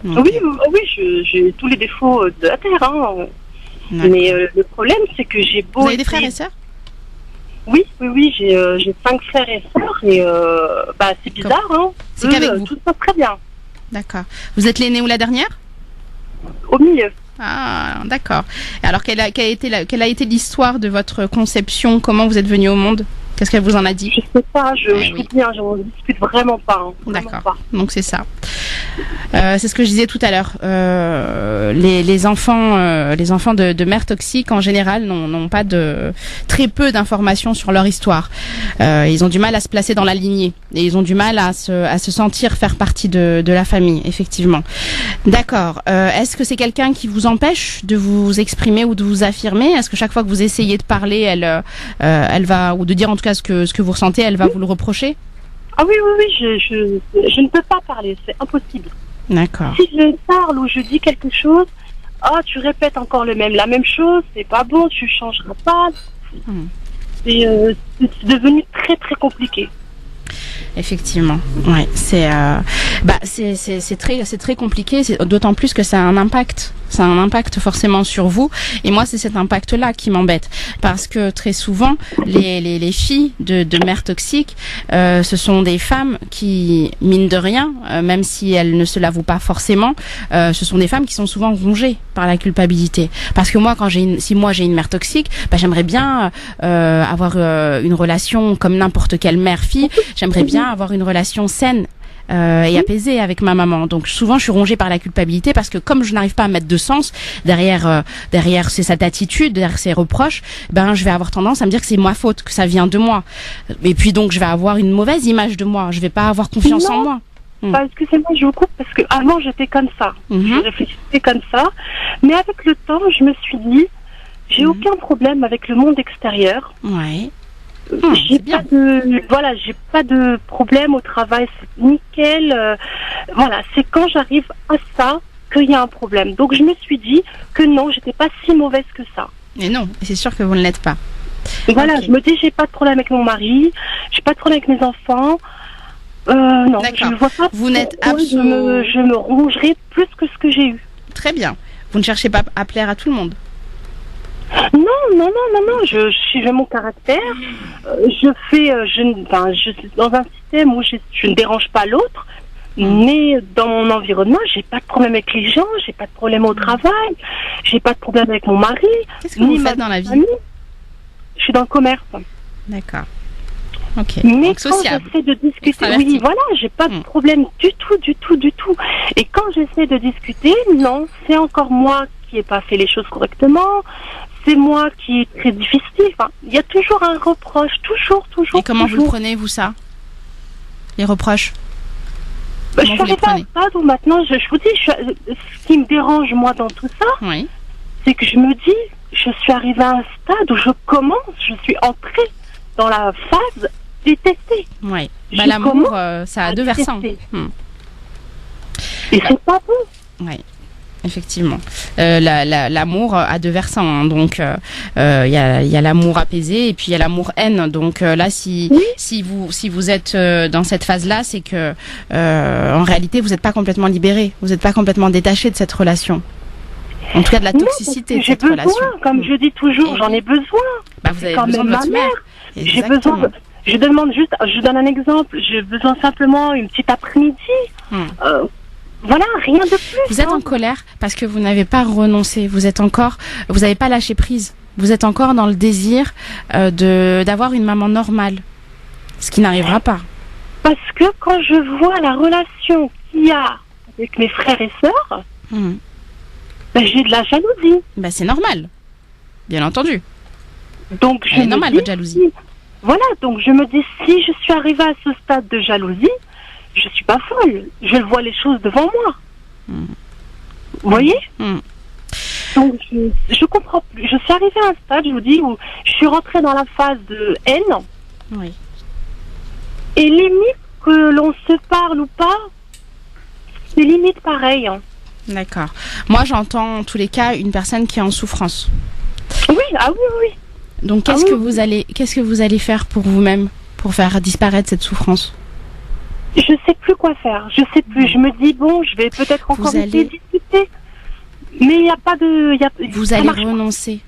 Okay. Oui, j'ai tous les défauts de la terre, hein. Mais le problème, c'est que j'ai beau. Vous avez des frères et sœurs? Oui, j'ai 5 frères et sœurs et c'est bizarre, hein. C'est qu'avec vous. Tout se passe très bien. D'accord. Vous êtes l'aînée ou la dernière? Au milieu. Ah, d'accord. Alors, quelle a été l'histoire de votre conception? Comment vous êtes venue au monde? Qu'est-ce qu'elle vous en a dit? Je sais pas, je vous dis, j'en discute vraiment pas. D'accord. Donc c'est ça. C'est ce que je disais tout à l'heure. Les enfants de mères toxiques en général n'ont pas très peu d'informations sur leur histoire. Ils ont du mal à se placer dans la lignée et ils ont du mal à se sentir faire partie de la famille, effectivement. D'accord. Est-ce que c'est quelqu'un qui vous empêche de vous exprimer ou de vous affirmer? Est-ce que chaque fois que vous essayez de parler, elle va, ou de dire en tout cas ce que vous ressentez, elle va vous le reprocher? Ah oui, je ne peux pas parler, c'est impossible. D'accord. Si je parle ou je dis quelque chose, tu répètes encore la même chose, c'est pas bon, tu changeras pas. C'est devenu très très compliqué. Effectivement, ouais, c'est très compliqué, d'autant plus que ça a un impact. Ça a un impact forcément sur vous. Et moi, c'est cet impact-là qui m'embête. Parce que très souvent, les filles de mères toxiques, ce sont des femmes qui, mine de rien, même si elles ne se l'avouent pas forcément, ce sont des femmes qui sont souvent rongées par la culpabilité. Parce que moi, si moi j'ai une mère toxique, j'aimerais bien avoir une relation comme n'importe quelle mère-fille. J'aimerais bien avoir une relation saine et apaisée avec ma maman. Donc souvent je suis rongée par la culpabilité parce que comme je n'arrive pas à mettre de sens derrière cette attitude, derrière ces reproches, je vais avoir tendance à me dire que c'est ma faute, que ça vient de moi. Et puis donc je vais avoir une mauvaise image de moi, je vais pas avoir confiance en moi. Excusez-moi, je vous coupe parce que avant j'étais comme ça. Je réfléchissais comme ça, mais avec le temps je me suis dit j'ai aucun problème avec le monde extérieur. Ouais. J'ai pas de problème au travail, c'est nickel. C'est quand j'arrive à ça qu'il y a un problème. Donc je me suis dit que non, j'étais pas si mauvaise que ça. Et non, c'est sûr que vous ne l'êtes pas. Voilà, je me dis j'ai pas de problème avec mon mari, j'ai pas de problème avec mes enfants. Non, je ne vois pas. Vous n'êtes absolument. Je me rongerai plus que ce que j'ai eu. Très bien. Vous ne cherchez pas à plaire à tout le monde. Non, j'ai mon caractère. Je suis dans un système où je ne dérange pas l'autre, mais dans mon environnement, j'ai pas de problème avec les gens, j'ai pas de problème au travail, j'ai pas de problème avec mon mari. Qu'est-ce que vous faites dans la vie? Je suis dans le commerce. D'accord. Ok. Mais donc, quand sociable. j'essaie de discuter, oui, voilà, j'ai pas de problème du tout. Et quand j'essaie de discuter, non, c'est encore moi qui n'ai pas fait les choses correctement. C'est moi qui est très difficile. Enfin, il y a toujours un reproche, toujours. Et comment vous le prenez, vous, ça? Les reproches? Je suis arrivée à un stade où maintenant, je vous dis, ce qui me dérange, moi, dans tout ça, c'est que je me dis, je suis arrivée à un stade où je suis entrée dans la phase détestée. Oui. L'amour, ça a deux versants. Et c'est pas bon. Oui. Effectivement, l'amour a deux versants, hein. Donc il y a l'amour apaisé et puis il y a l'amour haine. Donc là, si vous êtes dans cette phase-là, c'est que en réalité vous n'êtes pas complètement libéré, vous n'êtes pas complètement détaché de cette relation. En tout cas, de la toxicité de cette relation. Comme je dis toujours, j'en ai besoin. Vous avez besoin de votre mère. J'ai besoin. Je donne un exemple. J'ai besoin simplement une petite après-midi. Voilà, rien de plus. Vous êtes en colère parce que vous n'avez pas renoncé. Vous n'avez pas lâché prise. Vous êtes encore dans le désir d'avoir une maman normale. Ce qui n'arrivera pas. Parce que quand je vois la relation qu'il y a avec mes frères et sœurs, j'ai de la jalousie. C'est normal. Bien entendu. Donc c'est normal votre jalousie. Voilà, donc je me dis, si je suis arrivée à ce stade de jalousie, je suis pas folle. Je vois les choses devant moi. Vous voyez Donc je comprends plus. Je suis arrivée à un stade, je vous dis, où je suis rentrée dans la phase de haine. Oui. Et limite que l'on se parle ou pas, c'est limite pareil. D'accord. Moi, j'entends en tous les cas une personne qui est en souffrance. Oui, oui. Donc, qu'est-ce que vous allez faire pour vous-même pour faire disparaître cette souffrance? Je sais plus quoi faire. Je sais plus. Je me dis bon, je vais peut-être encore essayer de discuter, mais il n'y a pas de. Vous allez renoncer.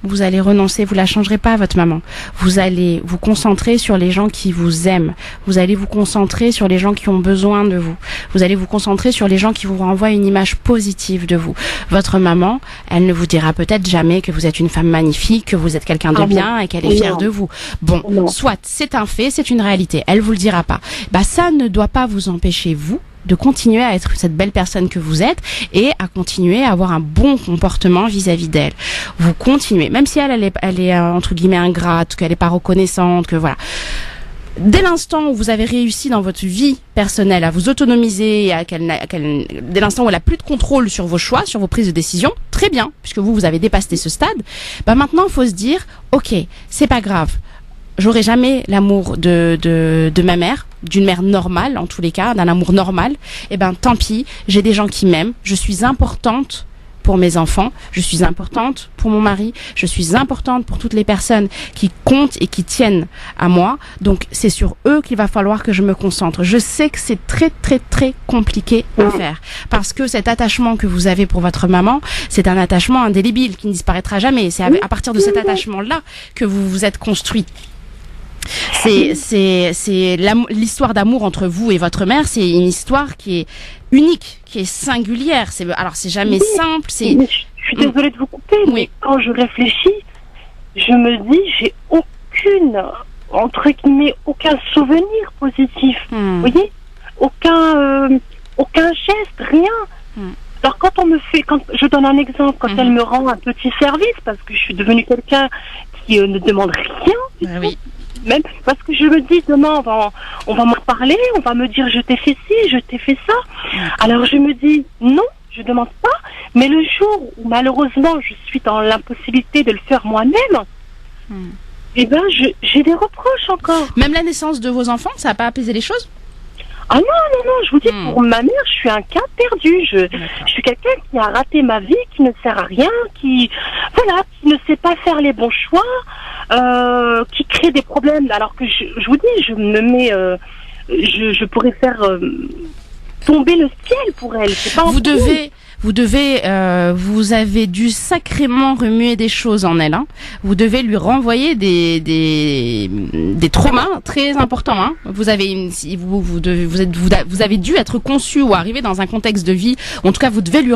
Vous allez renoncer, vous la changerez pas, votre maman. Vous allez vous concentrer sur les gens qui vous aiment. Vous allez vous concentrer sur les gens qui ont besoin de vous. Vous allez vous concentrer sur les gens qui vous renvoient une image positive de vous. Votre maman, elle ne vous dira peut-être jamais que vous êtes une femme magnifique, que vous êtes quelqu'un de bien et qu'elle est fière de vous. Bon, soit c'est un fait, c'est une réalité. Elle vous le dira pas. Ça ne doit pas vous empêcher, vous, de continuer à être cette belle personne que vous êtes et à continuer à avoir un bon comportement vis-à-vis d'elle. Vous continuez, même si elle est entre guillemets ingrate, qu'elle n'est pas reconnaissante, que voilà. Dès l'instant où vous avez réussi dans votre vie personnelle à vous autonomiser, dès l'instant où elle a plus de contrôle sur vos choix, sur vos prises de décision, très bien, puisque vous avez dépassé ce stade, maintenant il faut se dire, ok, c'est pas grave. J'aurai jamais l'amour de ma mère, d'une mère normale en tous les cas, d'un amour normal. Tant pis, j'ai des gens qui m'aiment, je suis importante pour mes enfants, je suis importante pour mon mari, je suis importante pour toutes les personnes qui comptent et qui tiennent à moi. Donc c'est sur eux qu'il va falloir que je me concentre. Je sais que c'est très très très compliqué à faire parce que cet attachement que vous avez pour votre maman, c'est un attachement indélébile qui ne disparaîtra jamais. C'est à partir de cet attachement-là que vous vous êtes construit. C'est l'histoire d'amour entre vous et votre mère, c'est une histoire qui est unique, qui est singulière. C'est jamais simple. Je suis désolée de vous couper, mais quand je réfléchis, je me dis, j'ai aucun souvenir positif. Vous voyez, aucun geste, rien. Alors quand je donne un exemple, quand elle me rend un petit service, parce que je suis devenue quelqu'un qui ne demande rien. Oui. Même parce que je me dis demain on va m'en parler, on va me dire je t'ai fait ci, je t'ai fait ça. Alors je me dis non, je demande pas. Mais le jour où malheureusement je suis dans l'impossibilité de le faire moi-même, j'ai des reproches encore. Même la naissance de vos enfants, ça n'a pas apaisé les choses? Ah non, je vous dis, pour ma mère, je suis un cas perdu. Je suis quelqu'un qui a raté ma vie, qui ne sert à rien, qui ne sait pas faire les bons choix, qui crée des problèmes. Alors que je vous dis, je me mets, je pourrais faire tomber le ciel pour elle. C'est pas vous avez dû sacrément remuer des choses en elle. Vous devez lui renvoyer des traumas très importants. Vous avez dû être conçu ou arriver dans un contexte de vie. En tout cas, vous devez lui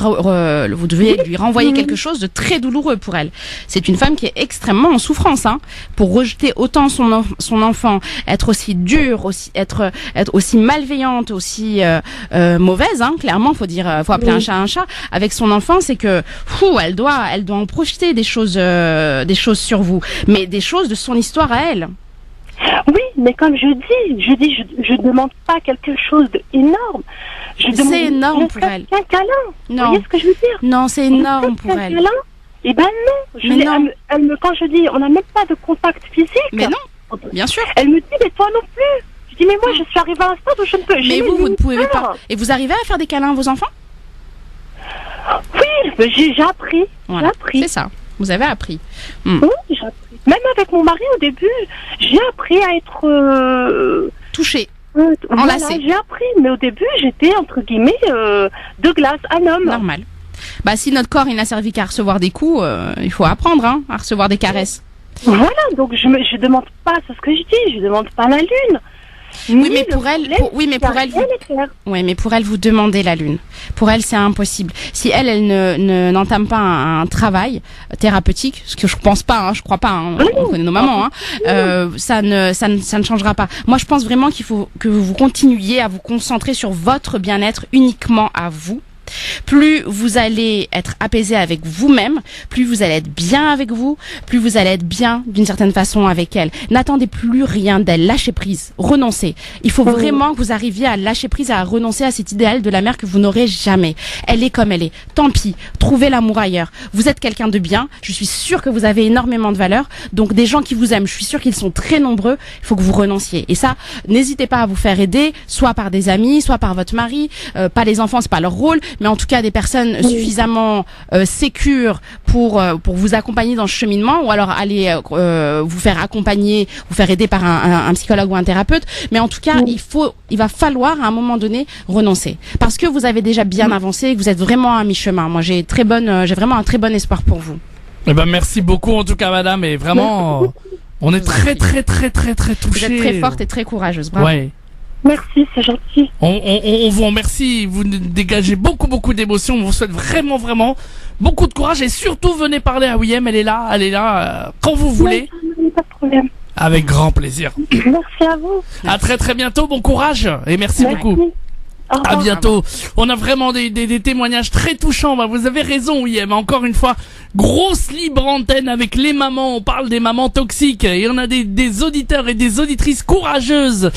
renvoyer quelque chose de très douloureux pour elle. C'est une femme qui est extrêmement en souffrance. Pour rejeter autant son enfant, être aussi dure, être aussi malveillante, aussi mauvaise. Clairement, faut appeler un chat un chat. Avec son enfant, c'est que elle doit en projeter des choses sur vous, mais des choses de son histoire à elle. Oui, mais comme je demande pas quelque chose d'énorme. C'est énorme pour elle. Un câlin. Non. Vous voyez ce que je veux dire? Non, c'est énorme pour elle. Câlin? Non. Quand je dis, on n'a même pas de contact physique. Mais non, bien sûr. Elle me dit, mais toi non plus. Je dis, mais moi, je suis arrivée à un stade où je ne peux. Mais vous ne pouvez pas. Et vous arrivez à faire des câlins à vos enfants? Oui, j'ai appris. Voilà, j'ai appris. C'est ça. Vous avez appris. Oui, j'ai appris. Même avec mon mari au début, j'ai appris à être touchée, enlacée. J'ai appris, mais au début, j'étais entre guillemets de glace, un homme. Normal. Si notre corps il n'a servi qu'à recevoir des coups, il faut apprendre à recevoir des caresses. Voilà, donc je demande pas, c'est ce que je dis, je demande pas la lune. Oui, mais pour elle, mais pour elle, vous demandez la lune. Pour elle, c'est impossible. Si elle n'entame pas un travail thérapeutique, ce que je pense pas, je crois pas, on connaît nos mamans, ça ne changera pas. Moi, je pense vraiment qu'il faut que vous continuiez à vous concentrer sur votre bien-être uniquement à vous. Plus vous allez être apaisé avec vous-même, plus vous allez être bien avec vous, plus vous allez être bien d'une certaine façon avec elle. N'attendez plus rien d'elle, lâchez prise, renoncez. Il faut vraiment que vous arriviez à lâcher prise, à renoncer à cet idéal de la mère que vous n'aurez jamais. Elle est comme elle est. Tant pis, trouvez l'amour ailleurs. Vous êtes quelqu'un de bien, je suis sûre que vous avez énormément de valeur, donc des gens qui vous aiment, je suis sûre qu'ils sont très nombreux, il faut que vous renonciez. Et ça, n'hésitez pas à vous faire aider, soit par des amis, soit par votre mari, pas les enfants, c'est pas leur rôle, mais en tout cas des personnes suffisamment sécures pour vous accompagner dans ce cheminement, ou alors aller vous faire accompagner, vous faire aider par un psychologue ou un thérapeute. Mais en tout cas, il va falloir à un moment donné renoncer, parce que vous avez déjà bien avancé et que vous êtes vraiment à mi-chemin. Moi, j'ai vraiment un très bon espoir pour vous. Eh ben, merci beaucoup en tout cas, madame, et vraiment, on est très touchés. Vous êtes très forte et très courageuse. Bravo. Ouais. Merci, c'est gentil. On vous remercie, vous dégagez beaucoup d'émotions, on vous souhaite vraiment beaucoup de courage, et surtout venez parler à William, elle est là quand vous voulez. Oui, pas de problème. Avec grand plaisir. Merci à vous. À très bientôt, bon courage et merci beaucoup. À bientôt. On a vraiment des témoignages très touchants. Bah, vous avez raison, William. Encore une fois, grosse libre antenne avec les mamans. On parle des mamans toxiques. Et on a des auditeurs et des auditrices courageuses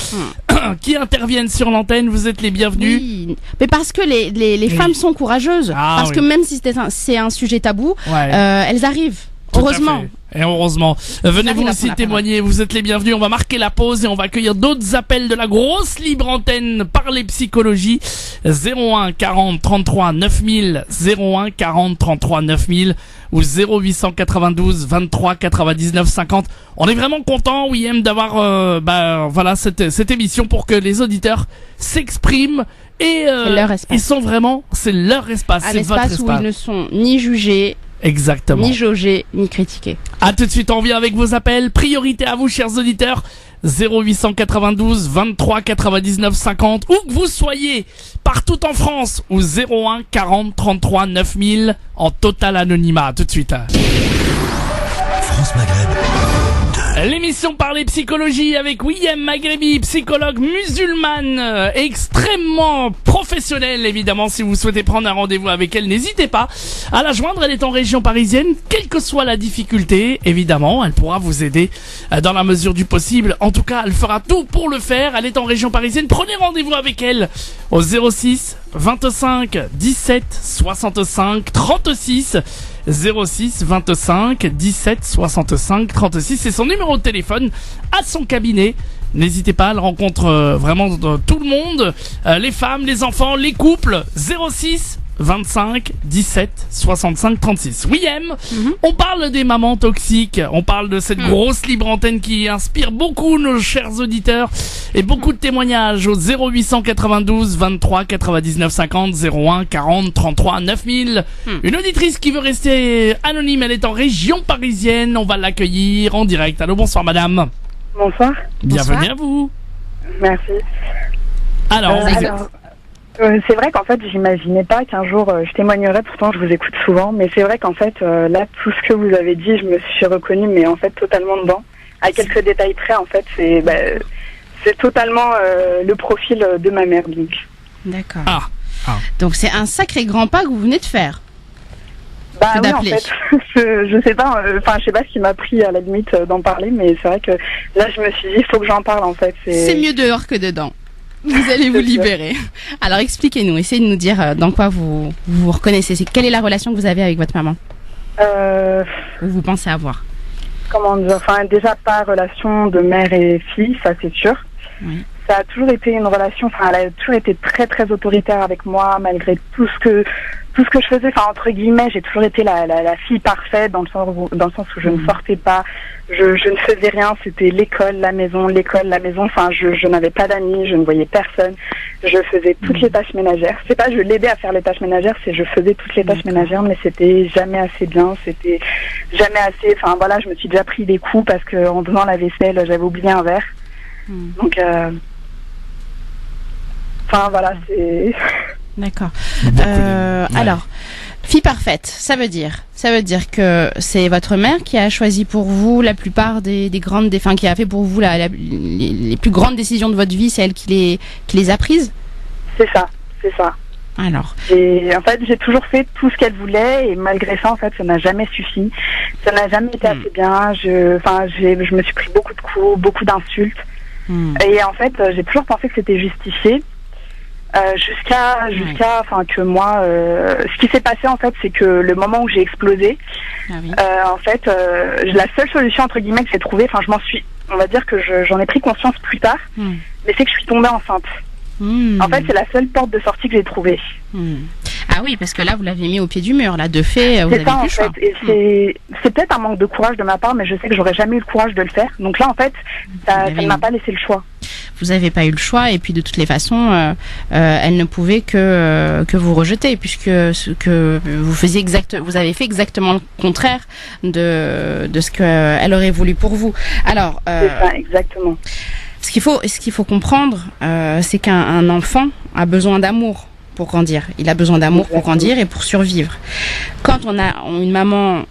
qui interviennent sur l'antenne. Vous êtes les bienvenus. Oui. Mais parce que les femmes sont courageuses. Parce que même si c'est un sujet tabou, elles arrivent. Heureusement. Et heureusement. Venez vous aussi témoigner, vous êtes les bienvenus. On va marquer la pause et on va accueillir d'autres appels de la grosse libre antenne par les psychologies. 01 40 33 9000, 01 40 33 9000 ou 0892 23 99 50. On est vraiment content, William, d'avoir cette émission pour que les auditeurs s'expriment. Et ils sont vraiment, c'est leur espace, c'est votre espace où ils ne sont ni jugés, exactement, ni jaugés, ni critiqués. À tout de suite, on revient avec vos appels. Priorité à vous, chers auditeurs. 0892 23 99 50, où que vous soyez, partout en France, ou 01 40 33 9000 en total anonymat. À tout de suite. France Maghreb. L'émission Parler Psychologie avec William Maghrebi, psychologue musulmane, extrêmement professionnelle. Évidemment, si vous souhaitez prendre un rendez-vous avec elle, n'hésitez pas à la joindre. Elle est en région parisienne, quelle que soit la difficulté. Évidemment, elle pourra vous aider dans la mesure du possible. En tout cas, elle fera tout pour le faire. Elle est en région parisienne. Prenez rendez-vous avec elle au 06 25 17 65 36. 06 25 17 65 36, c'est son numéro de téléphone à son cabinet. N'hésitez pas, elle rencontre vraiment tout le monde, les femmes, les enfants, les couples. 06 25 17 65 36. William, on parle des mamans toxiques, on parle de cette grosse libre antenne qui inspire beaucoup nos chers auditeurs et beaucoup de témoignages au 0892 23 99 50, 01 40 33 9000. Une auditrice qui veut rester anonyme, elle est en région parisienne, on va l'accueillir en direct. Allô, bonsoir madame. Bonsoir. Bienvenue à vous. Merci. Alors, c'est vrai qu'en fait, j'imaginais pas qu'un jour je témoignerais, pourtant je vous écoute souvent, mais c'est vrai qu'en fait, là, tout ce que vous avez dit, je me suis reconnue, mais en fait, totalement dedans. À quelques détails près, en fait, c'est totalement le profil de ma mère, donc. D'accord. Donc, c'est un sacré grand pas que vous venez de faire. Bah oui, en fait, je sais pas, je sais pas ce qui m'a pris à la limite d'en parler, mais c'est vrai que là, je me suis dit, il faut que j'en parle, en fait. C'est mieux dehors que dedans. Vous allez vous libérer. Alors expliquez-nous, essayez de nous dire dans quoi vous reconnaissez. Quelle est la relation que vous avez avec votre maman, ou vous pensez avoir? Comment dire, déjà pas relation de mère et fille, ça c'est sûr. Oui. Ça a toujours été une relation, elle a toujours été très très autoritaire avec moi, malgré tout ce que je faisais, entre guillemets, j'ai toujours été la fille parfaite dans le sens où je ne sortais pas, je ne faisais rien, c'était l'école, la maison, je n'avais pas d'amis, je ne voyais personne, je faisais toutes les tâches ménagères. C'est pas je l'aidais à faire les tâches ménagères, c'est je faisais toutes les tâches ménagères, mais c'était jamais assez bien, c'était jamais assez, je me suis déjà pris des coups parce que en faisant la vaisselle, j'avais oublié un verre. Donc Enfin voilà, c'est... D'accord. Alors, fille parfaite, ça veut dire que c'est votre mère qui a choisi pour vous la plupart des grandes, enfin qui a fait pour vous les plus grandes décisions de votre vie, c'est elle qui les a prises. C'est ça. Alors. En fait, j'ai toujours fait tout ce qu'elle voulait et malgré ça, en fait, ça n'a jamais suffi. Ça n'a jamais été assez bien. Je me suis pris beaucoup de coups, beaucoup d'insultes. Et en fait, j'ai toujours pensé que c'était justifié. Jusqu'à que moi, ce qui s'est passé en fait, c'est que le moment où j'ai explosé, en fait, la seule solution entre guillemets que j'ai trouvée, on va dire que j'en ai pris conscience plus tard, mais c'est que je suis tombée enceinte. En fait, c'est la seule porte de sortie que j'ai trouvée. Ah oui, parce que là, vous l'avez mis au pied du mur. Là, de fait, vous avez plus le choix. Et c'est peut-être un manque de courage de ma part, mais je sais que j'aurais jamais eu le courage de le faire. Donc là, en fait, ça ne m'a pas laissé le choix. Vous n'avez pas eu le choix, et puis de toutes les façons, elle ne pouvait que vous rejeter, puisque vous avez fait exactement le contraire de ce qu'elle aurait voulu pour vous. Alors, c'est ça, exactement. Ce qu'il faut comprendre, c'est qu'un enfant a besoin d'amour pour grandir. Il a besoin d'amour pour grandir et pour survivre. Quand on a une maman,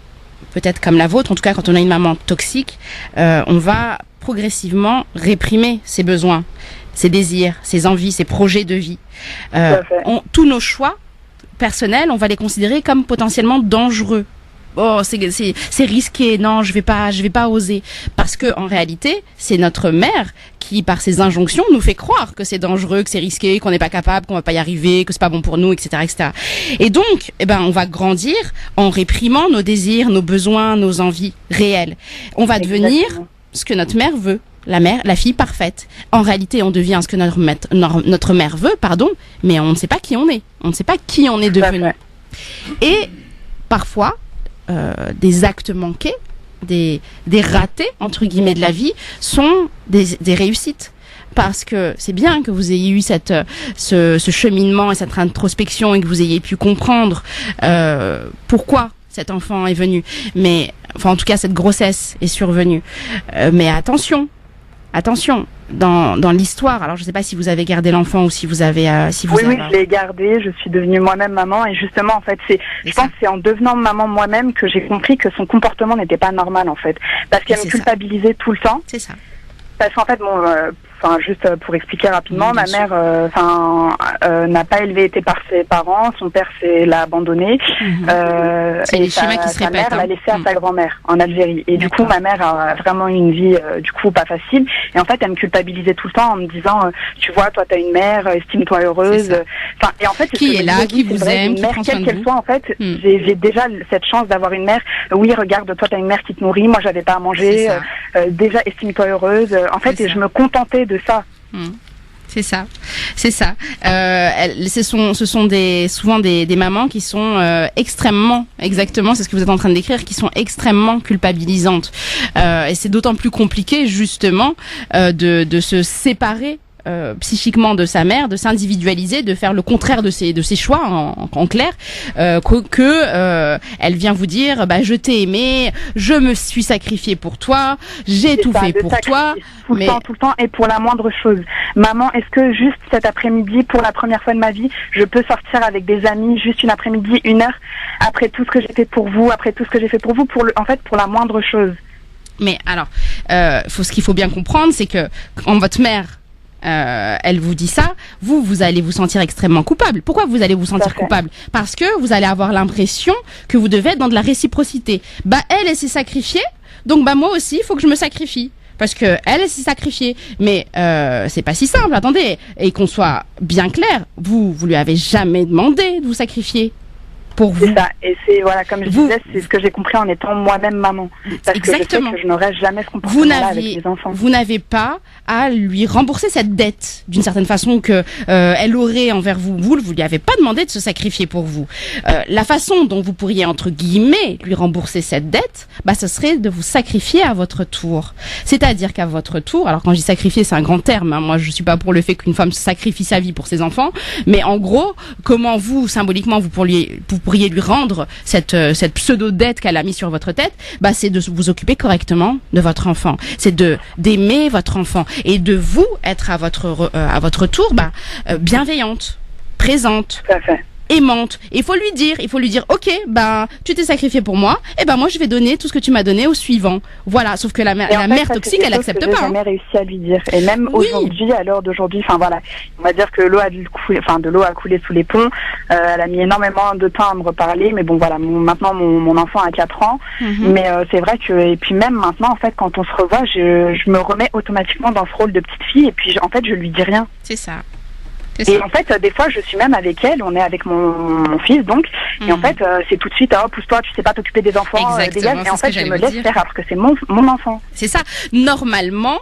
peut-être comme la vôtre, en tout cas quand on a une maman toxique, on va progressivement réprimer ses besoins, ses désirs, ses envies, ses projets de vie. Tous nos choix personnels, on va les considérer comme potentiellement dangereux. Oh, c'est risqué, non, je vais pas oser. Parce que, en réalité, c'est notre mère qui, par ses injonctions, nous fait croire que c'est dangereux, que c'est risqué, qu'on n'est pas capable, qu'on va pas y arriver, que c'est pas bon pour nous, etc., etc. Et donc, on va grandir en réprimant nos désirs, nos besoins, nos envies réelles. On va devenir ce que notre mère veut. La fille parfaite. En réalité, on devient ce que notre mère veut, mais on ne sait pas qui on est. On ne sait pas qui on est devenu. Et, parfois, des actes manqués, des ratés entre guillemets de la vie sont des réussites, parce que c'est bien que vous ayez eu ce cheminement et cette introspection et que vous ayez pu comprendre pourquoi cet enfant est venu, mais en tout cas cette grossesse est survenue, mais attention, dans l'histoire. Alors je ne sais pas si vous avez gardé l'enfant ou si vous avez Oui, je l'ai gardé. Je suis devenue moi-même maman, et justement en fait je pense que c'est en devenant maman moi-même que j'ai compris que son comportement n'était pas normal en fait, parce qu'elle me culpabilisait tout le temps. C'est ça. Parce qu'en fait juste pour expliquer rapidement, ma mère n'a pas été par ses parents, son père l'a abandonné, c'est les schémas qui se sa répètent. Mère l'a laissé à sa grand-mère en Algérie, et du coup ma mère a vraiment eu une vie pas facile, et en fait elle me culpabilisait tout le temps en me disant tu vois, toi t'as une mère, estime-toi heureuse, et en fait qui est là, qui vous aime, qui prend soin de vous, quelle qu'elle soit en fait, j'ai déjà cette chance d'avoir une mère. Oui, regarde, toi t'as une mère qui te nourrit, moi j'avais pas à manger, déjà estime-toi heureuse, en fait, et je me contentais de ça. C'est ça. Ce sont souvent des mamans qui sont extrêmement, exactement, c'est ce que vous êtes en train de décrire, qui sont extrêmement culpabilisantes. Et c'est d'autant plus compliqué justement de se séparer psychiquement de sa mère, de s'individualiser, de faire le contraire de ses choix en clair, que elle vient vous dire je t'ai aimé, je me suis sacrifiée pour toi, j'ai tout fait pour toi, tout le temps et pour la moindre chose. Maman, est-ce que juste cet après-midi, pour la première fois de ma vie, je peux sortir avec des amis juste une après-midi, 1 heure, après tout ce que j'ai fait pour vous, après tout ce que j'ai fait pour vous, pour la moindre chose. Mais alors, ce qu'il faut bien comprendre, c'est que quand votre mère elle vous dit ça, vous allez vous sentir extrêmement coupable. Pourquoi vous allez vous sentir coupable? Parce que vous allez avoir l'impression que vous devez être dans de la réciprocité. Elle s'est sacrifiée, donc moi aussi, il faut que je me sacrifie. Parce que elle s'est sacrifiée. Mais c'est pas si simple, attendez. Et qu'on soit bien clair, vous lui avez jamais demandé de vous sacrifier. Pour vous. C'est ça, et c'est comme je disais, c'est ce que j'ai compris en étant moi-même maman. Parce exactement. Que je sais que je n'aurais jamais ce comportement-là avec les enfants. Vous n'avez pas à lui rembourser cette dette d'une certaine façon que elle aurait envers vous. Vous lui avez pas demandé de se sacrifier pour vous. La façon dont vous pourriez entre guillemets lui rembourser cette dette, ce serait de vous sacrifier à votre tour. C'est-à-dire qu'à votre tour, alors quand je dis sacrifier, c'est un grand terme. Moi, je suis pas pour le fait qu'une femme sacrifie sa vie pour ses enfants, mais en gros, comment vous symboliquement vous pourriez lui rendre cette pseudo-dette qu'elle a mis sur votre tête, bah, c'est de vous occuper correctement de votre enfant. C'est d'aimer votre enfant et de vous être à votre tour, bienveillante, présente. Tout à fait. Aimante. Il faut lui dire, ok, tu t'es sacrifié pour moi, et moi je vais donner tout ce que tu m'as donné au suivant. Voilà, sauf que la mère toxique, elle accepte pas. J'ai jamais réussi à lui dire. Et même aujourd'hui, à l'heure d'aujourd'hui, on va dire que l'eau a coulé sous les ponts. Elle a mis énormément de temps à me reparler, mais bon voilà, maintenant mon enfant a 4 ans. Mais c'est vrai que, et puis même maintenant, en fait, quand on se revoit, je me remets automatiquement dans ce rôle de petite fille, et puis en fait, je lui dis rien. C'est ça. Et en fait, des fois, je suis même avec elle, on est avec mon fils, donc, et en fait, c'est tout de suite, pousse-toi, tu sais pas t'occuper des enfants, dégage, et en fait, je me laisse faire, parce que c'est mon enfant. C'est ça. Normalement,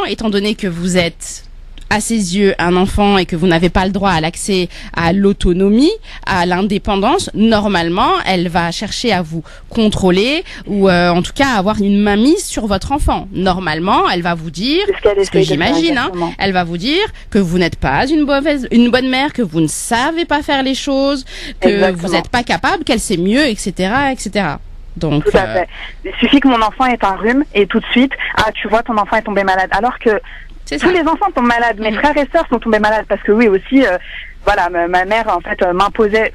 étant donné que vous êtes à ses yeux un enfant et que vous n'avez pas le droit à l'accès à l'autonomie, à l'indépendance, normalement, elle va chercher à vous contrôler ou en tout cas avoir une mainmise sur votre enfant. Normalement, elle va vous dire, ce que j'imagine, elle va vous dire que vous n'êtes pas une bonne mère, que vous ne savez pas faire les choses, que vous n'êtes pas capable, qu'elle sait mieux, etc., etc. Donc, tout à fait. Il suffit que mon enfant ait un rhume et tout de suite, tu vois, ton enfant est tombé malade. Alors que tous les enfants tombent malades. Mes frères et sœurs sont tombés malades parce que oui aussi, ma mère en fait m'imposait.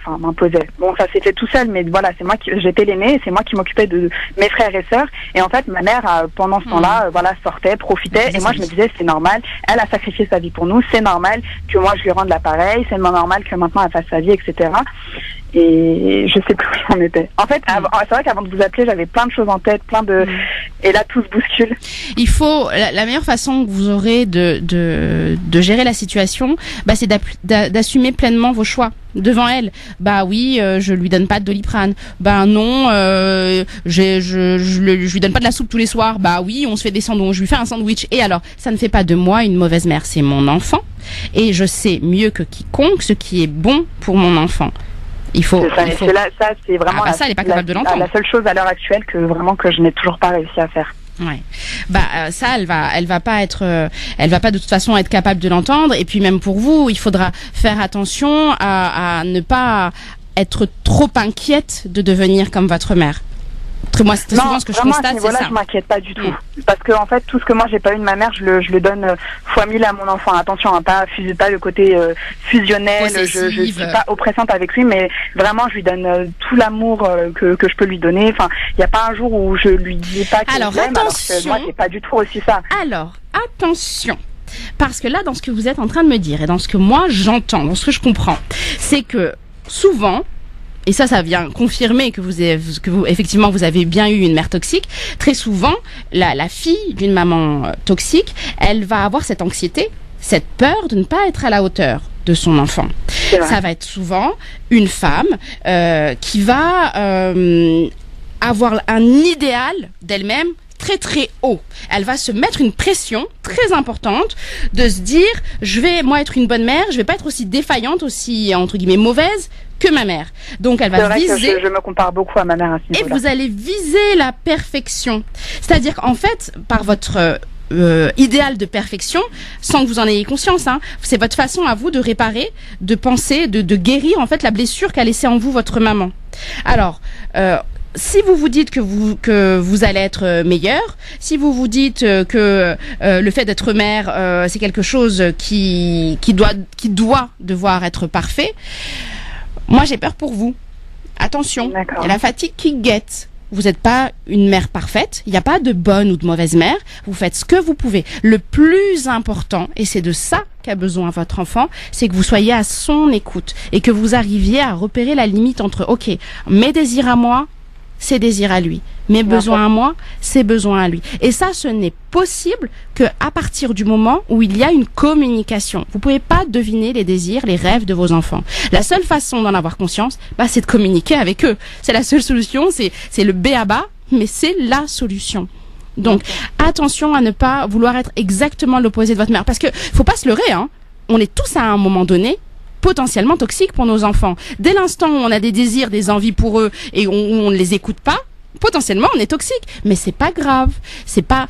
Bon, ça s'est fait tout seul, mais voilà, j'étais l'aînée, c'est moi qui m'occupais de mes frères et sœurs. Et en fait, ma mère pendant ce temps-là, sortait, profitait. Et moi, je me disais, c'est normal. Elle a sacrifié sa vie pour nous. C'est normal que moi je lui rende l'appareil. C'est normal que maintenant elle fasse sa vie, etc. Et je sais plus où j'en étais. En fait, c'est vrai qu'avant de vous appeler, j'avais plein de choses en tête, et là tout se bouscule. Il faut la meilleure façon que vous aurez de gérer la situation, c'est d'assumer pleinement vos choix devant elle. Oui, je lui donne pas de Doliprane. Non, je lui donne pas de la soupe tous les soirs. Oui, on se fait des sandwichs, je lui fais un sandwich. Et alors, ça ne fait pas de moi une mauvaise mère, c'est mon enfant et je sais mieux que quiconque ce qui est bon pour mon enfant. Il faut. Ça, c'est vraiment. Ça, elle est pas capable de l'entendre. La seule chose à l'heure actuelle que je n'ai toujours pas réussi à faire. Ouais. Ça, elle va pas de toute façon être capable de l'entendre. Et puis même pour vous, il faudra faire attention à ne pas être trop inquiète de devenir comme votre mère. Moi, c'est souvent ce que je constate, c'est ça. Je m'inquiète pas du tout. Parce que, en fait, tout ce que moi j'ai pas eu de ma mère, je le donne fois 1000 à mon enfant. Attention, pas le côté fusionnel, je suis pas oppressante avec lui, mais vraiment, je lui donne tout l'amour que je peux lui donner. Enfin, il y a pas un jour où je lui dis pas que je l'aime, alors que moi, c'est pas du tout aussi ça. Alors, attention. Parce que là, dans ce que vous êtes en train de me dire, et dans ce que moi j'entends, dans ce que je comprends, c'est que souvent, et ça vient confirmer que vous effectivement vous avez bien eu une mère toxique. Très souvent, la fille d'une maman toxique, elle va avoir cette anxiété, cette peur de ne pas être à la hauteur de son enfant. Ça va être souvent une femme qui va avoir un idéal d'elle-même très très haut. Elle va se mettre une pression très importante de se dire, je vais moi être une bonne mère, je vais pas être aussi défaillante, aussi entre guillemets mauvaise que ma mère. Donc elle va viser. C'est vrai que je me compare beaucoup à ma mère à ce niveau-là. Et vous allez viser la perfection. C'est-à-dire qu'en fait, par votre idéal de perfection, sans que vous en ayez conscience, c'est votre façon à vous de réparer, de penser, de guérir en fait la blessure qu'a laissée en vous votre maman. Alors, si vous vous dites que vous allez être meilleur, si vous vous dites que le fait d'être mère c'est quelque chose qui doit devoir être parfait, moi j'ai peur pour vous. Attention, il y a la fatigue qui guette. Vous n'êtes pas une mère parfaite, il n'y a pas de bonne ou de mauvaise mère, vous faites ce que vous pouvez. Le plus important, et c'est de ça qu'a besoin votre enfant, c'est que vous soyez à son écoute et que vous arriviez à repérer la limite entre, ok, mes désirs à moi, c'est désir à lui. Mes besoins à moi, c'est besoin à lui. Et ça, ce n'est possible que à partir du moment où il y a une communication. Vous pouvez pas deviner les désirs, les rêves de vos enfants. La seule façon d'en avoir conscience, c'est de communiquer avec eux. C'est la seule solution, c'est le b.a.-ba, mais c'est la solution. Donc, attention à ne pas vouloir être exactement l'opposé de votre mère. Parce que, faut pas se leurrer, on est tous à un moment donné potentiellement toxiques pour nos enfants. Dès l'instant où on a des désirs, des envies pour eux et on ne les écoute pas, potentiellement on est toxique. Mais c'est pas grave. C'est pas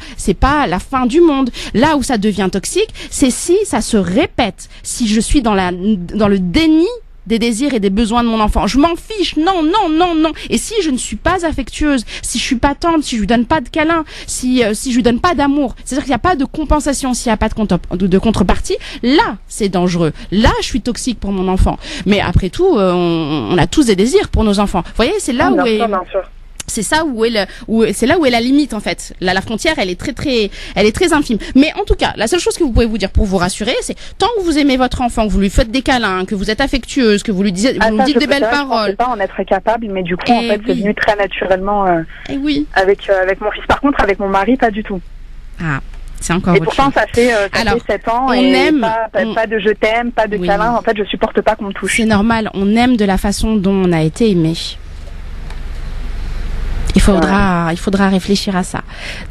la fin du monde. Là où ça devient toxique, c'est si ça se répète. Si je suis dans le déni des désirs et des besoins de mon enfant. Je m'en fiche. Non. Et si je ne suis pas affectueuse, si je suis pas tendre, si je lui donne pas de câlin, si je lui donne pas d'amour, c'est-à-dire qu'il n'y a pas de compensation, s'il n'y a pas de contrepartie, là, c'est dangereux. Là, je suis toxique pour mon enfant. Mais après tout, on a tous des désirs pour nos enfants. Vous voyez, c'est là bien sûr. C'est ça c'est là où est la limite en fait. Là, la frontière, elle est très infime. Mais en tout cas, la seule chose que vous pouvez vous dire pour vous rassurer, c'est tant que vous aimez votre enfant, que vous lui faites des câlins, que vous êtes affectueuse, que vous lui dites des belles paroles. Je pensais pas en être capable, mais du coup, en fait, c'est venu très naturellement. Avec mon fils. Par contre, avec mon mari, pas du tout. Ah. C'est encore et pourtant, ça fait 7 ans pas de je t'aime, pas de câlin. En fait, je supporte pas qu'on me touche. C'est normal. On aime de la façon dont on a été aimé. Il faudra réfléchir à ça.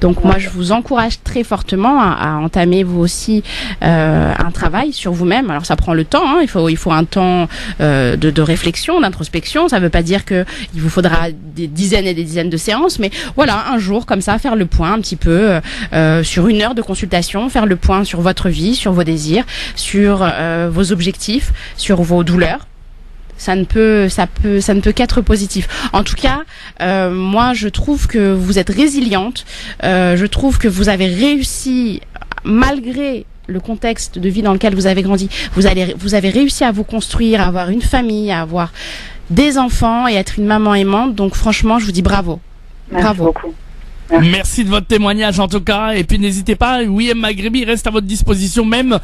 Donc moi, je vous encourage très fortement à entamer vous aussi un travail sur vous-même. Alors ça prend le temps, hein. Il faut un temps de réflexion, d'introspection. Ça veut pas dire que il vous faudra des dizaines et des dizaines de séances, mais voilà, un jour comme ça, faire le point un petit peu sur 1 heure de consultation, faire le point sur votre vie, sur vos désirs, sur vos objectifs, sur vos douleurs. Ça ne peut qu'être positif. En tout cas, moi, je trouve que vous êtes résiliente. Je trouve que vous avez réussi, malgré le contexte de vie dans lequel vous avez grandi, vous avez réussi à vous construire, à avoir une famille, à avoir des enfants et être une maman aimante. Donc, franchement, je vous dis bravo. Merci beaucoup. Merci de votre témoignage en tout cas, et puis n'hésitez pas, William Maghrebi reste à votre disposition même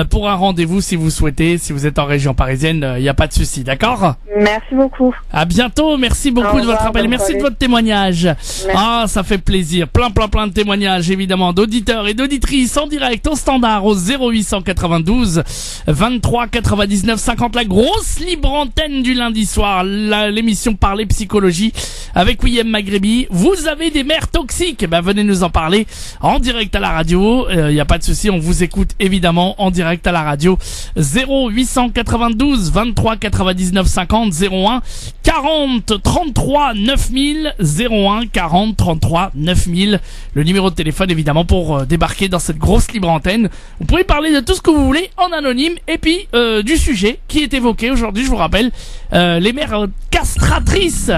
pour un rendez-vous si vous souhaitez, si vous êtes en région parisienne, il n'y a pas de souci, d'accord? Merci beaucoup. À bientôt, merci beaucoup de votre appel, merci de votre témoignage. Merci. Ah, ça fait plaisir, plein de témoignages évidemment d'auditeurs et d'auditrices en direct au standard au 0892 23 99 50, la grosse libre antenne du lundi soir, l'émission Parler Psychologie avec William Maghrebi. Vous avez des mères toxiques, venez nous en parler en direct à la radio, y a pas de souci, on vous écoute évidemment en direct à la radio. 0892 23 99 50, 01 40 33 9000, 01 40 33 9000, le numéro de téléphone évidemment pour débarquer dans cette grosse libre antenne. Vous pouvez parler de tout ce que vous voulez en anonyme, et puis du sujet qui est évoqué aujourd'hui, je vous rappelle, les mères castratrices.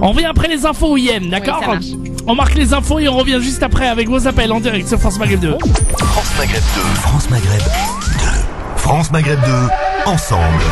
On revient après les infos IM, d'accord? Oui, on marque les infos et on revient juste après avec vos appels en direct sur France Maghreb 2. France Maghreb 2. France Maghreb 2. France Maghreb 2. Ensemble.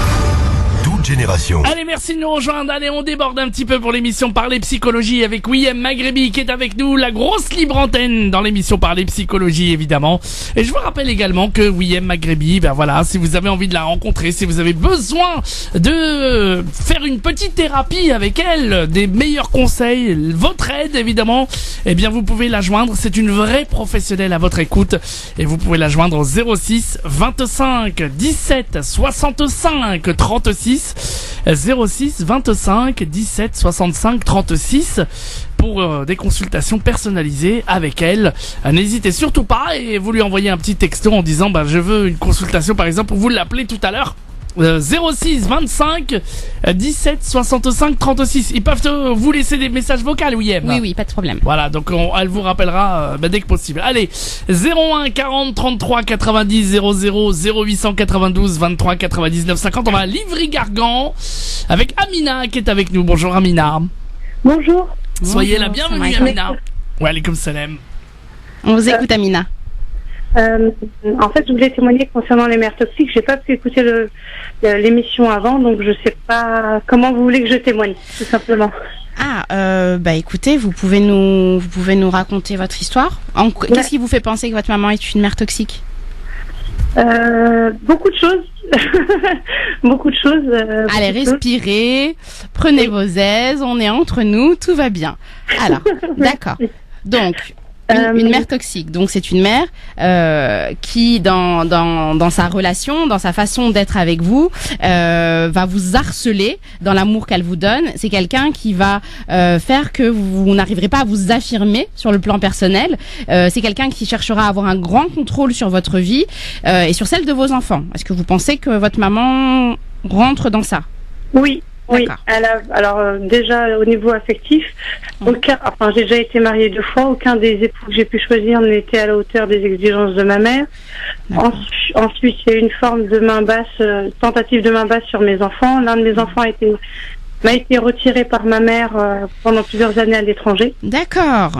Toute génération. Allez, merci de nous rejoindre. Allez, on déborde un petit peu pour l'émission Parler Psychologie avec William Maghrebi qui est avec nous, la grosse libre antenne dans l'émission Parler Psychologie évidemment. Et je vous rappelle également que William Maghrebi, voilà, si vous avez envie de la rencontrer, si vous avez besoin de faire une petite thérapie avec elle, des meilleurs conseils, votre aide évidemment, vous pouvez la joindre. C'est une vraie professionnelle à votre écoute et vous pouvez la joindre au 06 25 17 65 36. 06 25 17 65 36 pour des consultations personnalisées avec elle. N'hésitez surtout pas et vous lui envoyez un petit texto en disant je veux une consultation par exemple, vous l'appelez tout à l'heure. 06 25 17 65 36. Ils peuvent vous laisser des messages vocaux, William. Oui, pas de problème. Voilà, donc elle vous rappellera dès que possible. Allez, 01 40 33 90 00 0892 23 99 50. On va à Livry-Gargan avec Amina qui est avec nous. Bonjour Amina. Bonjour. Soyez la bienvenue Amina. Ouais, allez comme salam. On vous écoute Amina. En fait, je voulais témoigner concernant les mères toxiques. J'ai pas pu écouter l'émission avant, donc je sais pas comment vous voulez que je témoigne, tout simplement. Écoutez, vous pouvez nous raconter votre histoire. Qu'est-ce qui vous fait penser que votre maman est une mère toxique? Beaucoup de choses. Beaucoup de choses. Allez, respirez, prenez vos aises, on est entre nous, tout va bien. Alors, d'accord. Donc, une mère toxique. Donc c'est une mère qui dans sa relation, dans sa façon d'être avec vous, va vous harceler dans l'amour qu'elle vous donne. C'est quelqu'un qui va faire que vous n'arriverez pas à vous affirmer sur le plan personnel. C'est quelqu'un qui cherchera à avoir un grand contrôle sur votre vie et sur celle de vos enfants. Est-ce que vous pensez que votre maman rentre dans ça? Oui. Oui, D'accord. alors déjà au niveau affectif, j'ai déjà été mariée 2 fois, aucun des époux que j'ai pu choisir n'était à la hauteur des exigences de ma mère. Ensuite, il y a eu une forme de main basse, tentative de main basse sur mes enfants. L'un de mes enfants m'a été retiré par ma mère pendant plusieurs années à l'étranger. D'accord.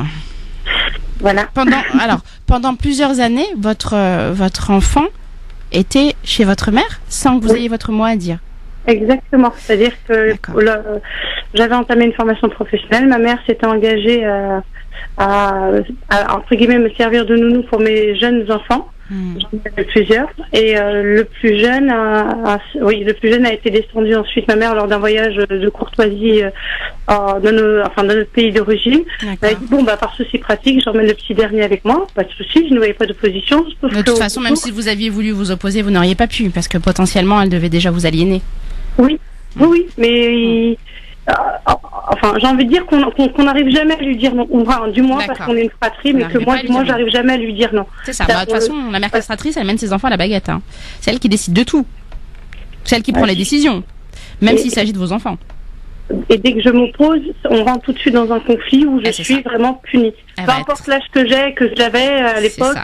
Voilà. Pendant plusieurs années, votre enfant était chez votre mère sans que vous ayez votre mot à dire. Exactement. C'est-à-dire que j'avais entamé une formation professionnelle. Ma mère s'était engagée à entre guillemets me servir de nounou pour mes jeunes enfants. J'en avais plusieurs. Et le plus jeune a été descendu ensuite ma mère lors d'un voyage de courtoisie dans notre pays d'origine. Elle a dit par souci pratique, j'emmène le petit dernier avec moi. Pas de souci, je ne voyais pas d'opposition. De toute façon, même si vous aviez voulu vous opposer, vous n'auriez pas pu parce que potentiellement elle devait déjà vous aliéner. Oui, mais j'ai envie de dire qu'on n'arrive jamais à lui dire non. Du moins parce qu'on est une fratrie, mais que moi, j'arrive jamais à lui dire non. C'est ça. De toute façon, la mère castratrice, elle mène ses enfants à la baguette. Hein. C'est elle qui décide de tout. C'est elle qui prend les décisions, même s'il s'agit de vos enfants. Et dès que je m'oppose, on rentre tout de suite dans un conflit où je suis vraiment punie. Peu importe l'âge que j'avais à l'époque,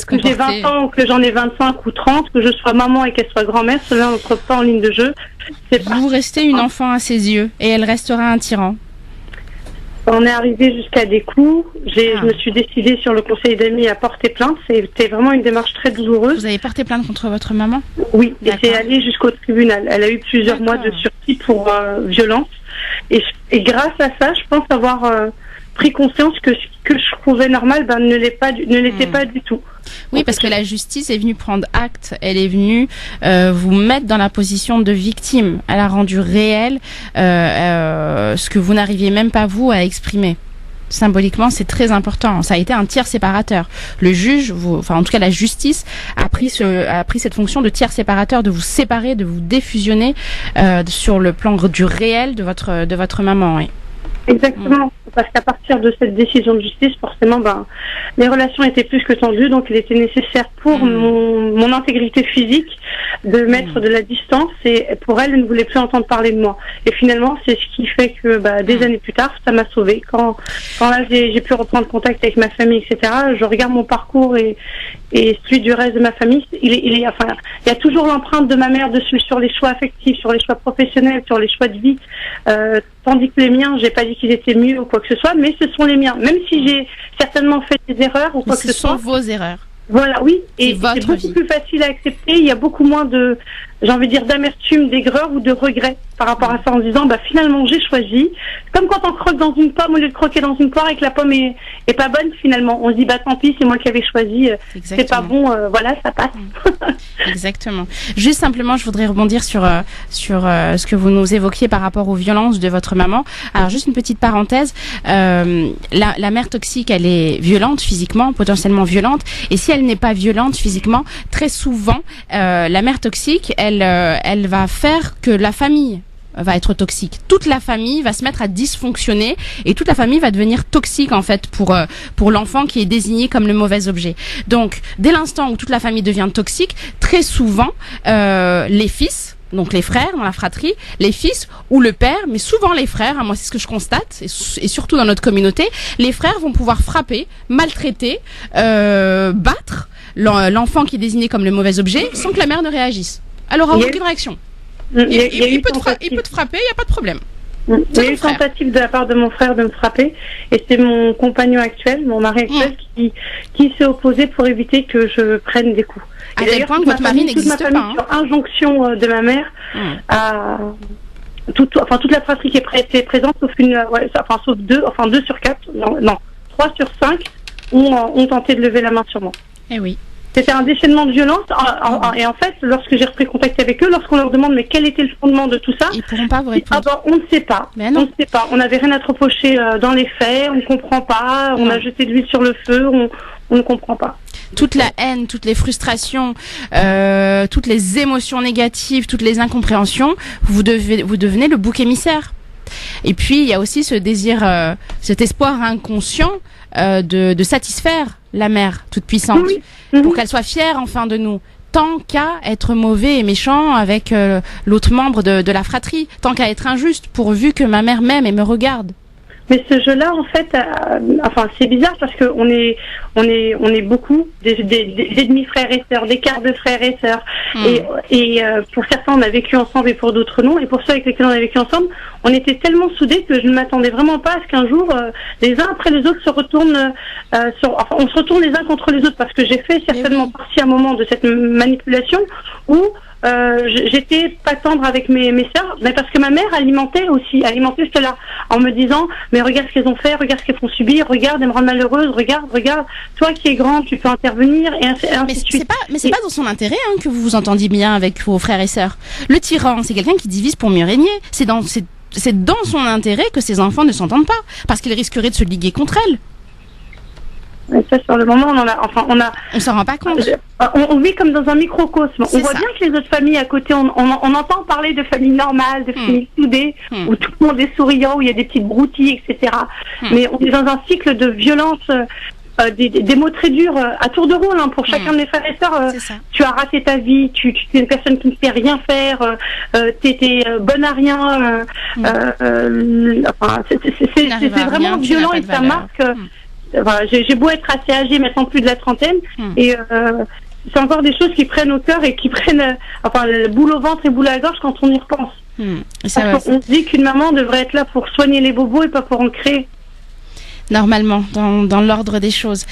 que j'ai 20 ans ou que j'en ai 25 ou 30, que je sois maman et qu'elle soit grand-mère, cela n'entre pas en ligne de jeu. Vous restez une enfant à ses yeux et elle restera un tyran. On est arrivé jusqu'à des coups. Je me suis décidée sur le conseil d'amis à porter plainte. C'était vraiment une démarche très douloureuse. Vous avez porté plainte contre votre maman ? Oui, et c'est allé jusqu'au tribunal. Elle a eu plusieurs mois de sursis pour violence. Et grâce à ça, je pense avoir pris conscience que ce que je trouvais normal ne l'était pas du tout. Oui, parce que la justice est venue prendre acte, elle est venue vous mettre dans la position de victime. Elle a rendu réel ce que vous n'arriviez même pas vous à exprimer. Symboliquement, c'est très important. Ça a été un tiers séparateur. Le juge, en tout cas la justice, a pris cette fonction de tiers séparateur, de vous séparer, de vous défusionner sur le plan du réel de votre maman. Oui. Exactement. Parce qu'à partir de cette décision de justice, forcément, les relations étaient plus que tendues, donc il était nécessaire pour mon intégrité physique de mettre de la distance, et pour elle ne voulait plus entendre parler de moi. Et finalement, c'est ce qui fait que des années plus tard, ça m'a sauvée. Quand là j'ai pu reprendre contact avec ma famille, etc., je regarde mon parcours et celui du reste de ma famille, il y a toujours l'empreinte de ma mère dessus, sur les choix affectifs, sur les choix professionnels, sur les choix de vie, tandis que les miens, j'ai pas dit qu'ils étaient mieux ou quoi que ce soit, mais ce sont les miens. Même si j'ai certainement fait des erreurs ou quoi que ce soit. Ce sont vos erreurs. Voilà, oui. Et c'est beaucoup plus facile à accepter. Il y a beaucoup moins d'amertume, d'aigreur ou de regret par rapport à ça, en se disant, finalement, j'ai choisi. Comme quand on croque dans une pomme, au lieu de croquer dans une poire et que la pomme est pas bonne, finalement. On se dit, tant pis, c'est moi qui avais choisi. C'est pas bon, ça passe. Exactement. Juste simplement, je voudrais rebondir sur ce que vous nous évoquiez par rapport aux violences de votre maman. Alors, juste une petite parenthèse. La mère toxique, elle est violente physiquement, potentiellement violente. Et si elle n'est pas violente physiquement, très souvent, la mère toxique, elle va faire que la famille va être toxique. Toute la famille va se mettre à dysfonctionner et toute la famille va devenir toxique en fait pour l'enfant qui est désigné comme le mauvais objet. Donc, dès l'instant où toute la famille devient toxique, très souvent, les fils, donc les frères dans la fratrie, les fils ou le père, mais souvent les frères, moi c'est ce que je constate, et surtout dans notre communauté, les frères vont pouvoir frapper, maltraiter, battre l'enfant qui est désigné comme le mauvais objet sans que la mère ne réagisse. Elle aura aucune réaction. Il peut te frapper, il n'y a pas de problème. Il y a eu une tentative de la part de mon frère de me frapper, et c'est mon compagnon actuel, mon mari actuel, qui s'est opposé pour éviter que je prenne des coups. À tel point que votre mari n'existe pas. Sur injonction de ma mère, toute la fratrie qui était présente, sauf 2 sur 4, non, 3 sur 5 ont tenté de lever la main sur moi. Eh oui. C'était un déchaînement de violence, et en fait, lorsque j'ai repris contact avec eux, lorsqu'on leur demande mais quel était le fondement de tout ça, ils pourront pas vous répondre. On ne sait pas. On ne sait pas. On n'avait rien à te reprocher dans les faits. On ne comprend pas. On a jeté de l'huile sur le feu. On ne comprend pas. Toute la haine, toutes les frustrations, toutes les émotions négatives, toutes les incompréhensions, vous devenez le bouc émissaire. Et puis il y a aussi ce désir, cet espoir inconscient de satisfaire la mère toute puissante, pour qu'elle soit fière enfin de nous. tant qu'à être mauvais et méchant avec l'autre membre de la fratrie, tant qu'à être injuste, pourvu que ma mère m'aime et me regarde. Mais ce jeu-là, en fait, c'est bizarre parce que on est beaucoup des demi-frères et sœurs, des quarts de frères et sœurs. Et pour certains, on a vécu ensemble et pour d'autres non. Et pour ceux avec lesquels on a vécu ensemble, on était tellement soudés que je ne m'attendais vraiment pas à ce qu'un jour, les uns après les autres se retournent, on se retourne les uns contre les autres, parce que j'ai fait certainement partie à un moment de cette manipulation où j'étais pas tendre avec mes sœurs, mais parce que ma mère alimentait cela en me disant mais regarde ce qu'elles ont fait, regarde ce qu'elles font subir, regarde, elles me rendent malheureuse, regarde, toi qui es grande, tu peux intervenir, et ainsi de suite. C'est pas dans son intérêt que vous vous entendiez bien avec vos frères et sœurs. Le tyran, c'est quelqu'un qui divise pour mieux régner. C'est dans son intérêt que ses enfants ne s'entendent pas, parce qu'ils risqueraient de se liguer contre elles. Et ça, sur le moment, on s'en rend pas compte. On vit comme dans un microcosme. On voit bien que les autres familles à côté, on entend parler de familles normales, de familles soudées, où tout le monde est souriant, où il y a des petites broutilles, etc. Mais on est dans un cycle de violence, des mots très durs à tour de rôle pour chacun de mes frères et sœurs. Tu as raté ta vie, tu es une personne qui ne sait rien faire, t'es bonne à rien. C'est vraiment violent et ça marque. J'ai beau être assez âgée, maintenant plus de la trentaine, et c'est encore des choses qui prennent au cœur et qui prennent le boule au ventre et boule à la gorge quand on y repense. Parce qu'on se dit qu'une maman devrait être là pour soigner les bobos et pas pour en créer. Normalement, dans l'ordre des choses.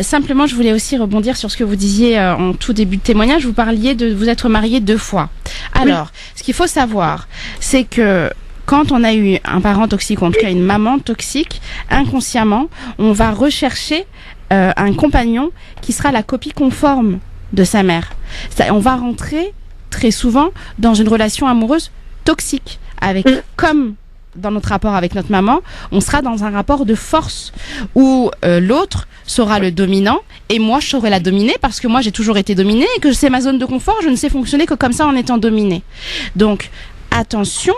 Simplement, je voulais aussi rebondir sur ce que vous disiez en tout début de témoignage. Vous parliez de vous être marié 2 fois. Alors, ce qu'il faut savoir, c'est que quand on a eu un parent toxique, ou en tout cas une maman toxique, inconsciemment, on va rechercher un compagnon qui sera la copie conforme de sa mère. On va rentrer très souvent dans une relation amoureuse toxique, comme dans notre rapport avec notre maman, on sera dans un rapport de force où l'autre sera le dominant et moi je saurai la dominer parce que moi j'ai toujours été dominée et que c'est ma zone de confort, je ne sais fonctionner que comme ça en étant dominée. Donc attention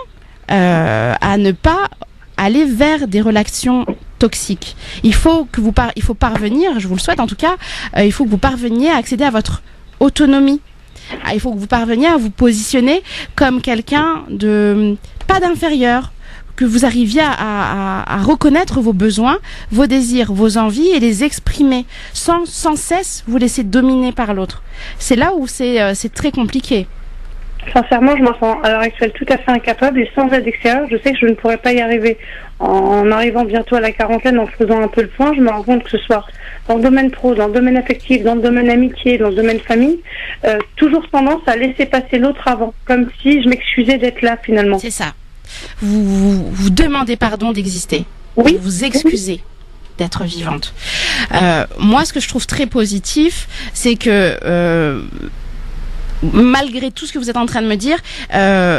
à ne pas aller vers des relations toxiques. Il faut parvenir, je vous le souhaite en tout cas, il faut que vous parveniez à accéder à votre autonomie. Il faut que vous parveniez à vous positionner comme quelqu'un de pas d'inférieur, que vous arriviez à reconnaître vos besoins, vos désirs, vos envies et les exprimer sans cesse vous laisser dominer par l'autre. C'est là où c'est très compliqué. Sincèrement, je m'en sens à l'heure actuelle tout à fait incapable et sans aide extérieure, je sais que je ne pourrais pas y arriver. En arrivant bientôt à la quarantaine, en faisant un peu le point, je me rends compte que ce soit dans le domaine pro, dans le domaine affectif, dans le domaine amitié, dans le domaine famille, toujours tendance à laisser passer l'autre avant, comme si je m'excusais d'être là finalement. C'est ça. Vous demandez pardon d'exister. Oui. Vous vous excusez d'être vivante. Moi, ce que je trouve très positif, c'est que malgré tout ce que vous êtes en train de me dire,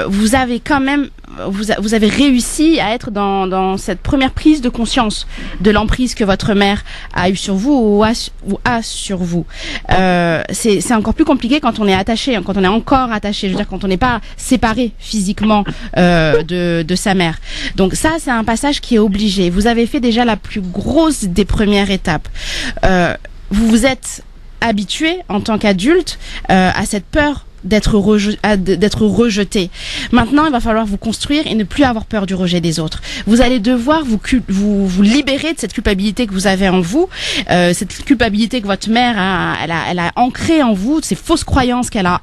vous avez quand même, vous avez réussi à être dans cette première prise de conscience de l'emprise que votre mère a eu sur vous ou a sur vous. C'est encore plus compliqué quand on est attaché, quand on est encore attaché. Je veux dire, quand on n'est pas séparé physiquement de sa mère. Donc ça, c'est un passage qui est obligé. Vous avez fait déjà la plus grosse des premières étapes. Vous vous êtes habitué en tant qu'adulte à cette peur d'être rejeté. Maintenant, il va falloir vous construire et ne plus avoir peur du rejet des autres. Vous allez devoir vous libérer de cette culpabilité que vous avez en vous, cette culpabilité que votre mère elle a ancrée en vous, ces fausses croyances qu'elle a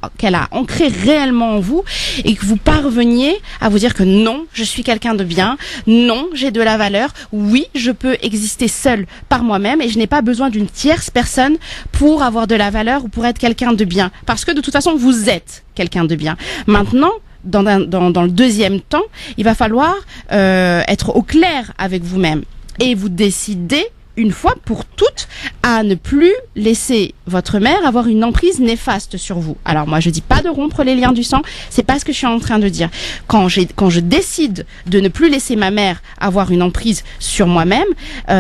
ancrées réellement en vous, et que vous parveniez à vous dire que non, je suis quelqu'un de bien, non, j'ai de la valeur, oui, je peux exister seule par moi-même et je n'ai pas besoin d'une tierce personne pour avoir de la valeur ou pour être quelqu'un de bien. Parce que de toute façon, vous êtes quelqu'un de bien. Maintenant, dans le deuxième temps, il va falloir être au clair avec vous-même et vous décider une fois pour toutes à ne plus laisser votre mère avoir une emprise néfaste sur vous. Alors moi je dis pas de rompre les liens du sang, c'est pas ce que je suis en train de dire. Quand je décide de ne plus laisser ma mère avoir une emprise sur moi-même,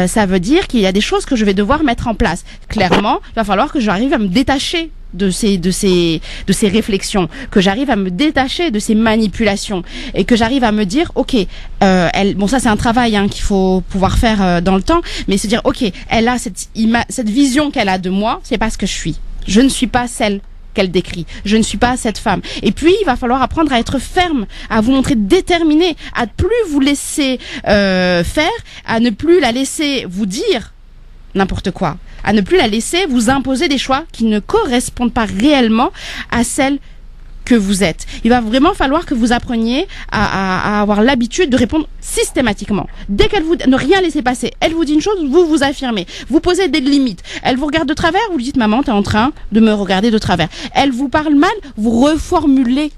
ça veut dire qu'il y a des choses que je vais devoir mettre en place. Clairement, il va falloir que j'arrive à me détacher de ces réflexions, que j'arrive à me détacher de ces manipulations et que j'arrive à me dire ok, bon ça c'est un travail qu'il faut pouvoir faire dans le temps, mais se dire ok, elle a cette vision qu'elle a de moi, c'est pas ce que je suis. Je ne suis pas celle qu'elle décrit. Je ne suis pas cette femme. Et puis, il va falloir apprendre à être ferme, à vous montrer déterminé, à ne plus vous laisser faire, à ne plus la laisser vous dire n'importe quoi, à ne plus la laisser vous imposer des choix qui ne correspondent pas réellement à celle que vous êtes. Il va vraiment falloir que vous appreniez à avoir l'habitude de répondre systématiquement. Dès qu'elle vous ne rien laisser passer, elle vous dit une chose, vous vous affirmez, vous posez des limites. Elle vous regarde de travers, vous lui dites maman, t'es en train de me regarder de travers. Elle vous parle mal, vous reformulez.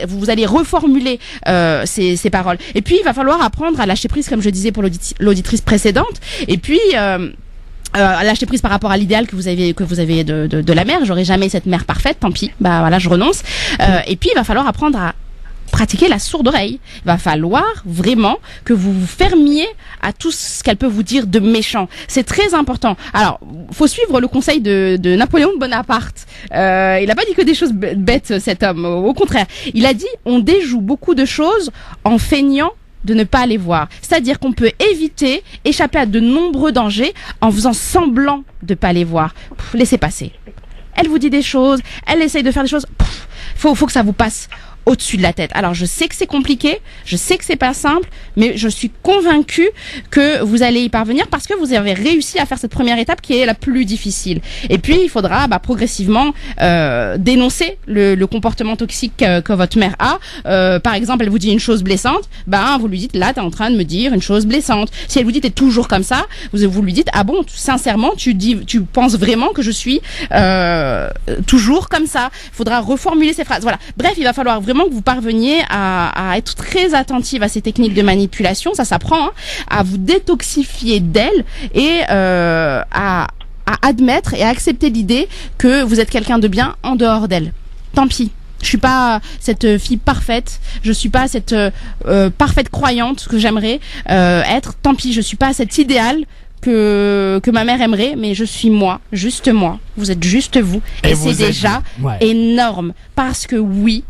Vous allez reformuler ces paroles. Et puis il va falloir apprendre à lâcher prise, comme je disais pour l'auditrice précédente. Et puis lâcher prise par rapport à l'idéal que vous avez de la mère. J'aurai jamais cette mère parfaite, tant pis. Bah voilà, je renonce. Et puis il va falloir apprendre à pratiquer la sourde oreille. Il va falloir vraiment que vous vous fermiez à tout ce qu'elle peut vous dire de méchant. C'est très important. Alors, faut suivre le conseil de Napoléon Bonaparte. Il a pas dit que des choses bêtes, cet homme. Au contraire, il a dit on déjoue beaucoup de choses en feignant de ne pas les voir. C'est-à-dire qu'on peut échapper à de nombreux dangers en faisant semblant de pas les voir. Laissez passer. Elle vous dit des choses, elle essaye de faire des choses. Faut que ça vous passe au-dessus de la tête. Alors je sais que c'est compliqué, je sais que c'est pas simple, mais je suis convaincue que vous allez y parvenir parce que vous avez réussi à faire cette première étape qui est la plus difficile. Et puis il faudra progressivement dénoncer le comportement toxique que votre mère a. Par exemple, elle vous dit une chose blessante, vous lui dites là t'es en train de me dire une chose blessante. Si elle vous dit t'es toujours comme ça, vous lui dites ah bon, sincèrement tu penses vraiment que je suis toujours comme ça. Il faudra reformuler ces phrases. Voilà. Bref, il va falloir vraiment que vous parveniez à être très attentive à ces techniques de manipulation, ça s'apprend, à vous détoxifier d'elle et à admettre et à accepter l'idée que vous êtes quelqu'un de bien en dehors d'elle. Tant pis. Je suis pas cette fille parfaite, je suis pas cette parfaite croyante que j'aimerais être. Tant pis, je suis pas cet idéal que ma mère aimerait, mais je suis moi, juste moi. Vous êtes juste vous, et c'est déjà énorme. Parce que oui.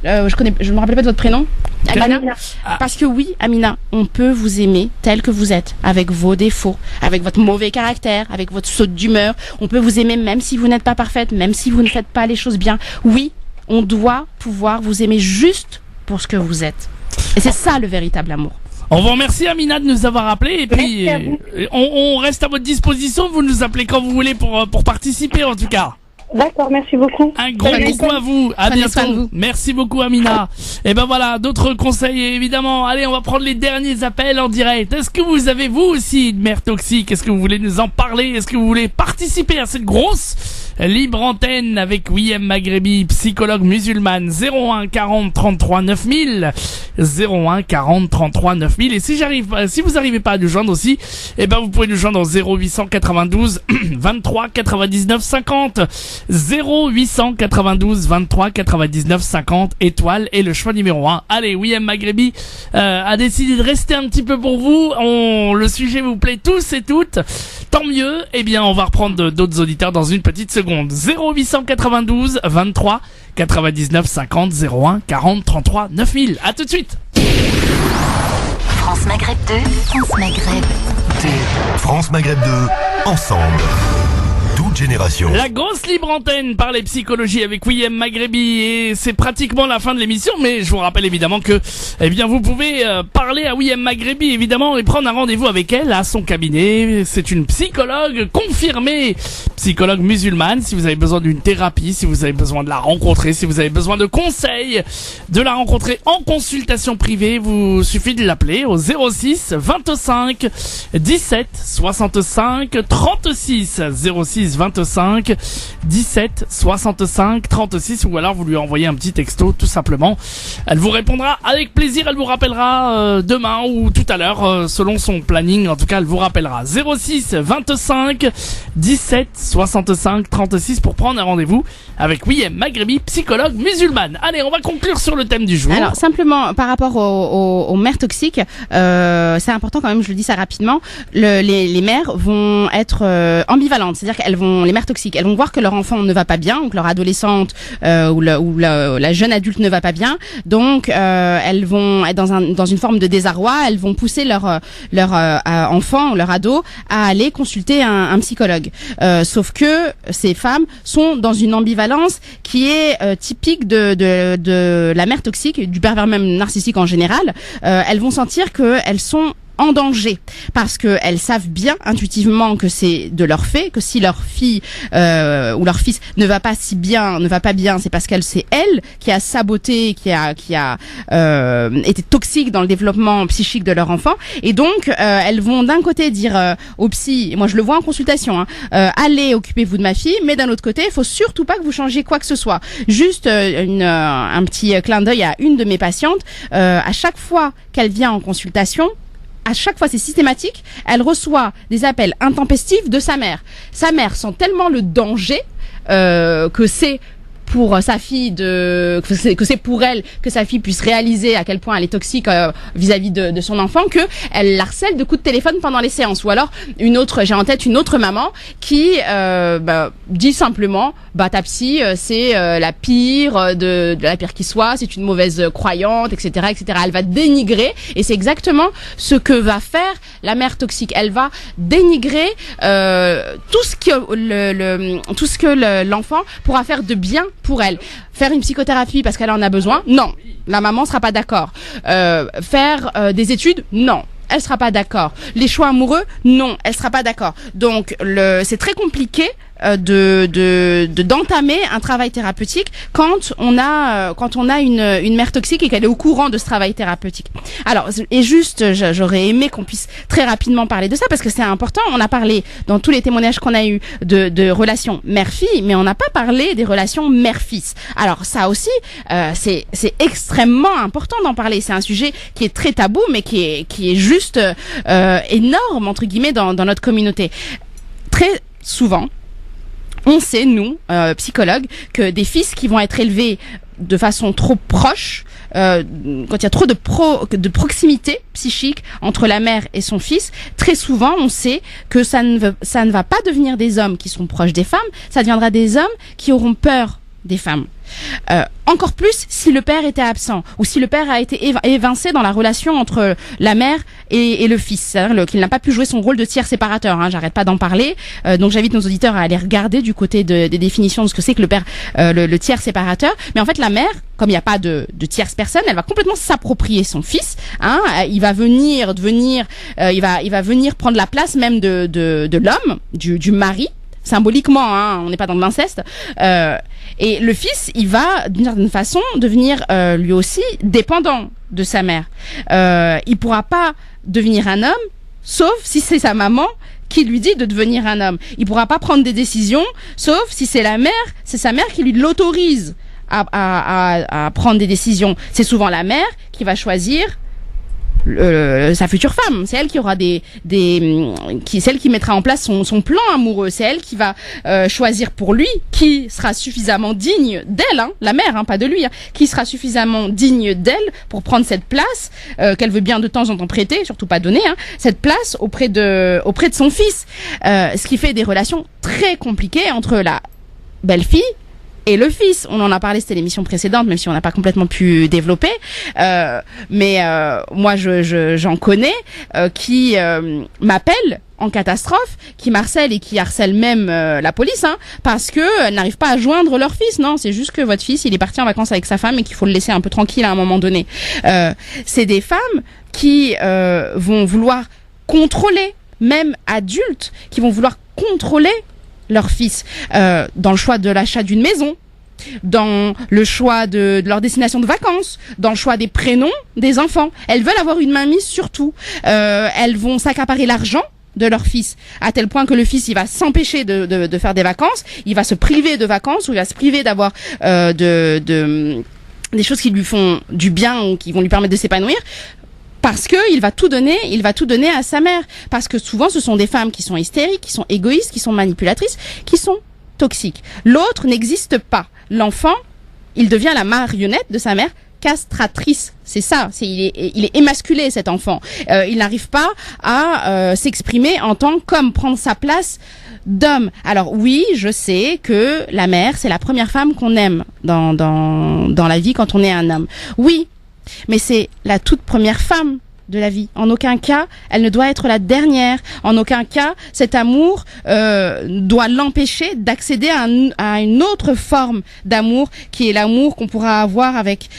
Je me rappelle pas de votre prénom. Amina. Parce que oui, Amina, on peut vous aimer tel que vous êtes, avec vos défauts, avec votre mauvais caractère, avec votre saute d'humeur. On peut vous aimer même si vous n'êtes pas parfaite, même si vous ne faites pas les choses bien. Oui, on doit pouvoir vous aimer juste pour ce que vous êtes. Et c'est ça le véritable amour. On vous remercie Amina de nous avoir appelé et puis on reste à votre disposition. Vous nous appelez quand vous voulez pour participer en tout cas. D'accord, merci beaucoup. Un gros coucou à vous, à bientôt. Merci beaucoup Amina. Et ben voilà, d'autres conseils évidemment. Allez, on va prendre les derniers appels en direct. Est-ce que vous avez vous aussi une mère toxique? Est-ce que vous voulez nous en parler? Est-ce que vous voulez participer à cette grosse libre antenne avec Ouihem Maghrebi, psychologue musulmane? 01 40 33 9000, 01 40 33 9000. Et si vous arrivez pas à nous joindre aussi, eh ben vous pouvez nous joindre au 0892 23 99 50. 0892 23 99 50 étoile et le choix numéro 1. Allez, Ouihem Maghrebi a décidé de rester un petit peu pour vous. Le sujet vous plaît tous et toutes. Tant mieux. Eh bien, on va reprendre d'autres auditeurs dans une petite seconde. 0892 23 99 50 01 40 33 9000. À tout de suite. France Maghreb 2, France Maghreb 2. France Maghreb 2, ensemble. Toute génération. La grosse libre antenne par les psychologies avec Ouihem Maghrebi et c'est pratiquement la fin de l'émission, mais je vous rappelle évidemment que vous pouvez parler à Ouihem Maghrebi évidemment et prendre un rendez-vous avec elle à son cabinet. C'est une psychologue confirmée, psychologue musulmane. Si vous avez besoin d'une thérapie, si vous avez besoin de la rencontrer, si vous avez besoin de conseils, de la rencontrer en consultation privée, vous suffit de l'appeler au 06 25 17 65 36 06 25 17 65 36 ou alors vous lui envoyez un petit texto tout simplement. Elle vous répondra avec plaisir, elle vous rappellera demain ou tout à l'heure selon son planning. En tout cas, elle vous rappellera 06 25 17 65 36 pour prendre un rendez-vous avec Ouihem Maghrebi, psychologue musulmane. Allez, on va conclure sur le thème du jour. Alors simplement par rapport aux mères toxiques, c'est important quand même, je le dis ça rapidement, les mères vont être ambivalentes, c'est-à-dire qu'elles vont les mères toxiques, elles vont voir que leur enfant ne va pas bien, ou que leur adolescente ou la jeune adulte ne va pas bien, donc elles vont être dans une forme de désarroi, elles vont pousser leur enfant ou leur ado à aller consulter un psychologue. Sauf que ces femmes sont dans une ambivalence qui est typique de la mère toxique, du pervers même narcissique en général. Elles vont sentir qu'elles sont en danger parce que elles savent bien intuitivement que c'est de leur fait, que si leur fille ou leur fils ne va pas bien, c'est parce c'est elle qui a saboté, qui a été toxique dans le développement psychique de leur enfant, et donc elles vont d'un côté dire au psy, moi je le vois en consultation, allez, occupez-vous de ma fille, mais d'un autre côté, il faut surtout pas que vous changiez quoi que ce soit. Juste un petit clin d'œil à une de mes patientes, à chaque fois qu'elle vient en consultation, à chaque fois, c'est systématique, elle reçoit des appels intempestifs de sa mère. Sa mère sent tellement le danger que c'est pour sa fille que c'est pour elle que sa fille puisse réaliser à quel point elle est toxique vis-à-vis de son enfant, que elle l'harcèle de coups de téléphone pendant les séances. Ou alors j'ai en tête une autre maman qui dit simplement ta psy c'est la pire de la pire qui soit, c'est une mauvaise croyante, etc., etc. Elle va dénigrer, et c'est exactement ce que va faire la mère toxique. Elle va dénigrer tout ce que l'enfant pourra faire de bien pour elle. Faire une psychothérapie parce qu'elle en a besoin, non, la maman sera pas d'accord. Faire des études, non, elle sera pas d'accord. Les choix amoureux, non, elle sera pas d'accord. Donc c'est très compliqué d'entamer un travail thérapeutique quand on a une mère toxique et qu'elle est au courant de ce travail thérapeutique. Alors, et juste, j'aurais aimé qu'on puisse très rapidement parler de ça parce que c'est important. On a parlé dans tous les témoignages qu'on a eu de relations mère-fille, mais on n'a pas parlé des relations mère-fils. Alors ça aussi, c'est extrêmement important d'en parler. C'est un sujet qui est très tabou, mais qui est juste énorme entre guillemets dans notre communauté. Très souvent, on sait, nous, psychologues, que des fils qui vont être élevés de façon trop proche, quand il y a trop de proximité psychique entre la mère et son fils, très souvent, on sait que ça ne va pas devenir des hommes qui sont proches des femmes, ça deviendra des hommes qui auront peur des femmes. Encore plus si le père était absent ou si le père a été évincé dans la relation entre la mère et le fils, c'est-à-dire qu'il n'a pas pu jouer son rôle de tiers séparateur. J'arrête pas d'en parler, donc j'invite nos auditeurs à aller regarder du côté des définitions de ce que c'est que le père, le tiers séparateur. Mais en fait, la mère, comme il n'y a pas de tierce personne, elle va complètement s'approprier son fils. Il va venir prendre la place même de l'homme, du mari. Symboliquement, on n'est pas dans de l'inceste. Et le fils, il va d'une certaine façon devenir lui aussi dépendant de sa mère. Il pourra pas devenir un homme, sauf si c'est sa maman qui lui dit de devenir un homme. Il pourra pas prendre des décisions, sauf si c'est sa mère qui lui l'autorise à prendre des décisions. C'est souvent la mère qui va choisir sa future femme. C'est elle qui aura celle qui mettra en place son plan amoureux. C'est elle qui va choisir pour lui qui sera suffisamment digne d'elle, la mère, pas de lui, qui sera suffisamment digne d'elle pour prendre cette place qu'elle veut bien de temps en temps prêter, surtout pas donner, cette place auprès de son fils. Ce qui fait des relations très compliquées entre la belle-fille et le fils. On en a parlé, c'était l'émission précédente, même si on n'a pas complètement pu développer. Mais moi, j'en connais qui m'appellent en catastrophe, qui m'harcèlent et qui harcèlent même la police, parce que n'arrivent pas à joindre leur fils. Non, c'est juste que votre fils, il est parti en vacances avec sa femme et qu'il faut le laisser un peu tranquille à un moment donné. C'est des femmes qui vont vouloir contrôler, même adultes, qui vont vouloir contrôler leur fils dans le choix de l'achat d'une maison, dans le choix de leur destination de vacances, dans le choix des prénoms des enfants. Elles veulent avoir une mainmise sur tout. Elles vont s'accaparer l'argent de leur fils, à tel point que le fils, il va s'empêcher de faire des vacances, il va se priver de vacances, ou il va se priver d'avoir des choses qui lui font du bien ou qui vont lui permettre de s'épanouir. Parce que il va tout donner à sa mère. Parce que souvent, ce sont des femmes qui sont hystériques, qui sont égoïstes, qui sont manipulatrices, qui sont toxiques. L'autre n'existe pas. L'enfant, il devient la marionnette de sa mère, castratrice. C'est ça, il est émasculé cet enfant. Il n'arrive pas à s'exprimer en tant qu'homme, prendre sa place d'homme. Alors oui, je sais que la mère, c'est la première femme qu'on aime dans la vie quand on est un homme. Oui, mais c'est la toute première femme de la vie. En aucun cas, elle ne doit être la dernière. En aucun cas, cet amour doit l'empêcher d'accéder à une autre forme d'amour, qui est l'amour qu'on pourra avoir avec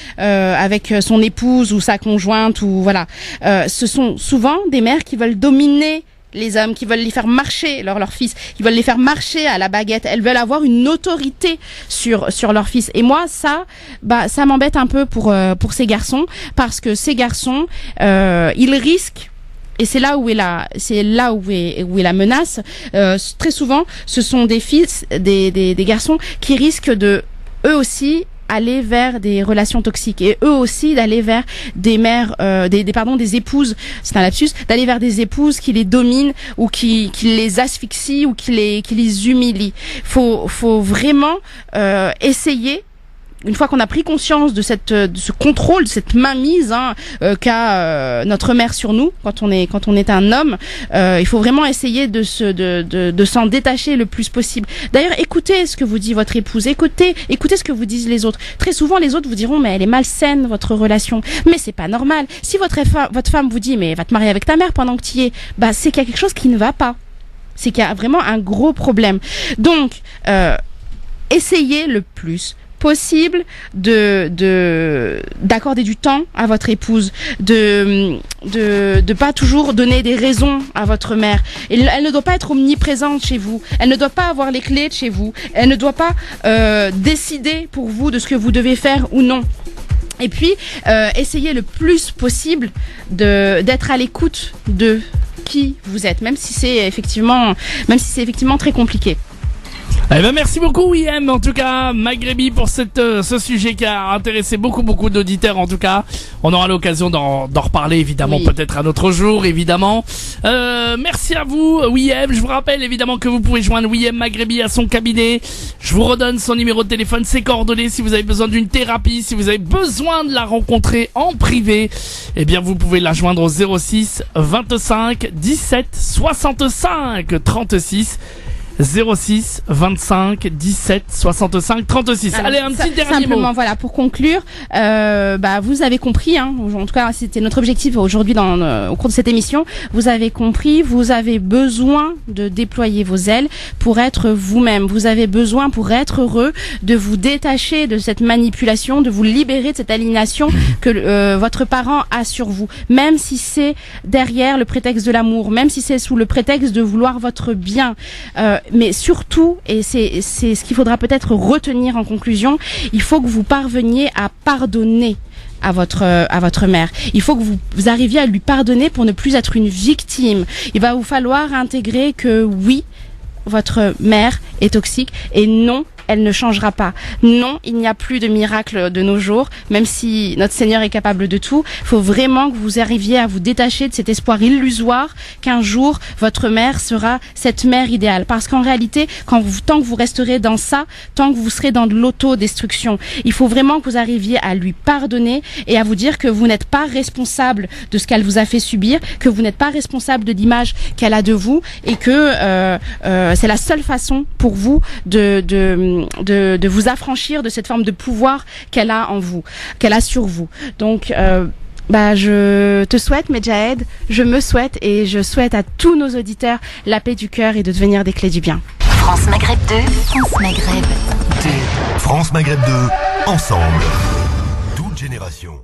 son épouse ou sa conjointe ou voilà. Ce sont souvent des mères qui veulent dominer les hommes, qui veulent les faire marcher, leurs fils, qui veulent les faire marcher à la baguette. Elles veulent avoir une autorité sur leur fils. Et moi, ça m'embête un peu pour ces garçons, parce que ces garçons, ils risquent. Et c'est là où est la menace. Très souvent, ce sont des fils, des garçons qui risquent de, eux aussi, aller vers des relations toxiques, et eux aussi d'aller vers des mères, des épouses, c'est un lapsus, d'aller vers des épouses qui les dominent ou qui les asphyxient ou qui les humilient. Faut vraiment essayer. Une fois qu'on a pris conscience de ce contrôle, de cette mainmise qu'a notre mère sur nous quand on est un homme, il faut vraiment essayer de s'en détacher le plus possible. D'ailleurs, écoutez ce que vous dit votre épouse, écoutez ce que vous disent les autres. Très souvent, les autres vous diront mais elle est malsaine votre relation. Mais c'est pas normal. Si votre femme vous dit mais va te marier avec ta mère pendant que tu y es, c'est qu'il y a quelque chose qui ne va pas. C'est qu'il y a vraiment un gros problème. Donc, essayez le plus possible d'accorder du temps à votre épouse, de pas toujours donner des raisons à votre mère. Elle ne doit pas être omniprésente chez vous. Elle ne doit pas avoir les clés de chez vous. Elle ne doit pas décider pour vous de ce que vous devez faire ou non. Et puis, essayez le plus possible d'être à l'écoute de qui vous êtes, même si c'est effectivement très compliqué. Eh ben merci beaucoup Wiem, en tout cas Maghrebi, pour ce sujet qui a intéressé beaucoup d'auditeurs. En tout cas, on aura l'occasion d'en reparler évidemment, peut-être un autre jour évidemment. Merci à vous Wiem. Je vous rappelle évidemment que vous pouvez joindre Wiem Maghrebi à son cabinet. Je vous redonne son numéro de téléphone, ses coordonnées. Si vous avez besoin d'une thérapie, si vous avez besoin de la rencontrer en privé, eh bien vous pouvez la joindre au 06 25 17 65 36. 06 25 17 65 36. Alors, allez, un petit dernier simplement, mot. Voilà, pour conclure, vous avez compris, en tout cas, c'était notre objectif aujourd'hui au cours de cette émission. Vous avez compris, vous avez besoin de déployer vos ailes pour être vous-même. Vous avez besoin, pour être heureux, de vous détacher de cette manipulation, de vous libérer de cette aliénation que votre parent a sur vous. Même si c'est derrière le prétexte de l'amour, même si c'est sous le prétexte de vouloir votre bien. Mais surtout, et c'est ce qu'il faudra peut-être retenir en conclusion, il faut que vous parveniez à pardonner à votre mère. Il faut que vous arriviez à lui pardonner pour ne plus être une victime. Il va vous falloir intégrer que oui, votre mère est toxique, et non, elle ne changera pas. Non, il n'y a plus de miracle de nos jours, même si notre Seigneur est capable de tout. Il faut vraiment que vous arriviez à vous détacher de cet espoir illusoire qu'un jour, votre mère sera cette mère idéale. Parce qu'en réalité, tant que vous resterez dans ça, tant que vous serez dans de l'autodestruction, il faut vraiment que vous arriviez à lui pardonner et à vous dire que vous n'êtes pas responsable de ce qu'elle vous a fait subir, que vous n'êtes pas responsable de l'image qu'elle a de vous, et que c'est la seule façon pour vous de vous affranchir de cette forme de pouvoir qu'elle a en vous, qu'elle a sur vous. Donc, je te souhaite, Medjahed, je me souhaite et je souhaite à tous nos auditeurs la paix du cœur et de devenir des clés du bien. France Maghreb 2, France Maghreb 2. France Maghreb 2, ensemble. Toute génération.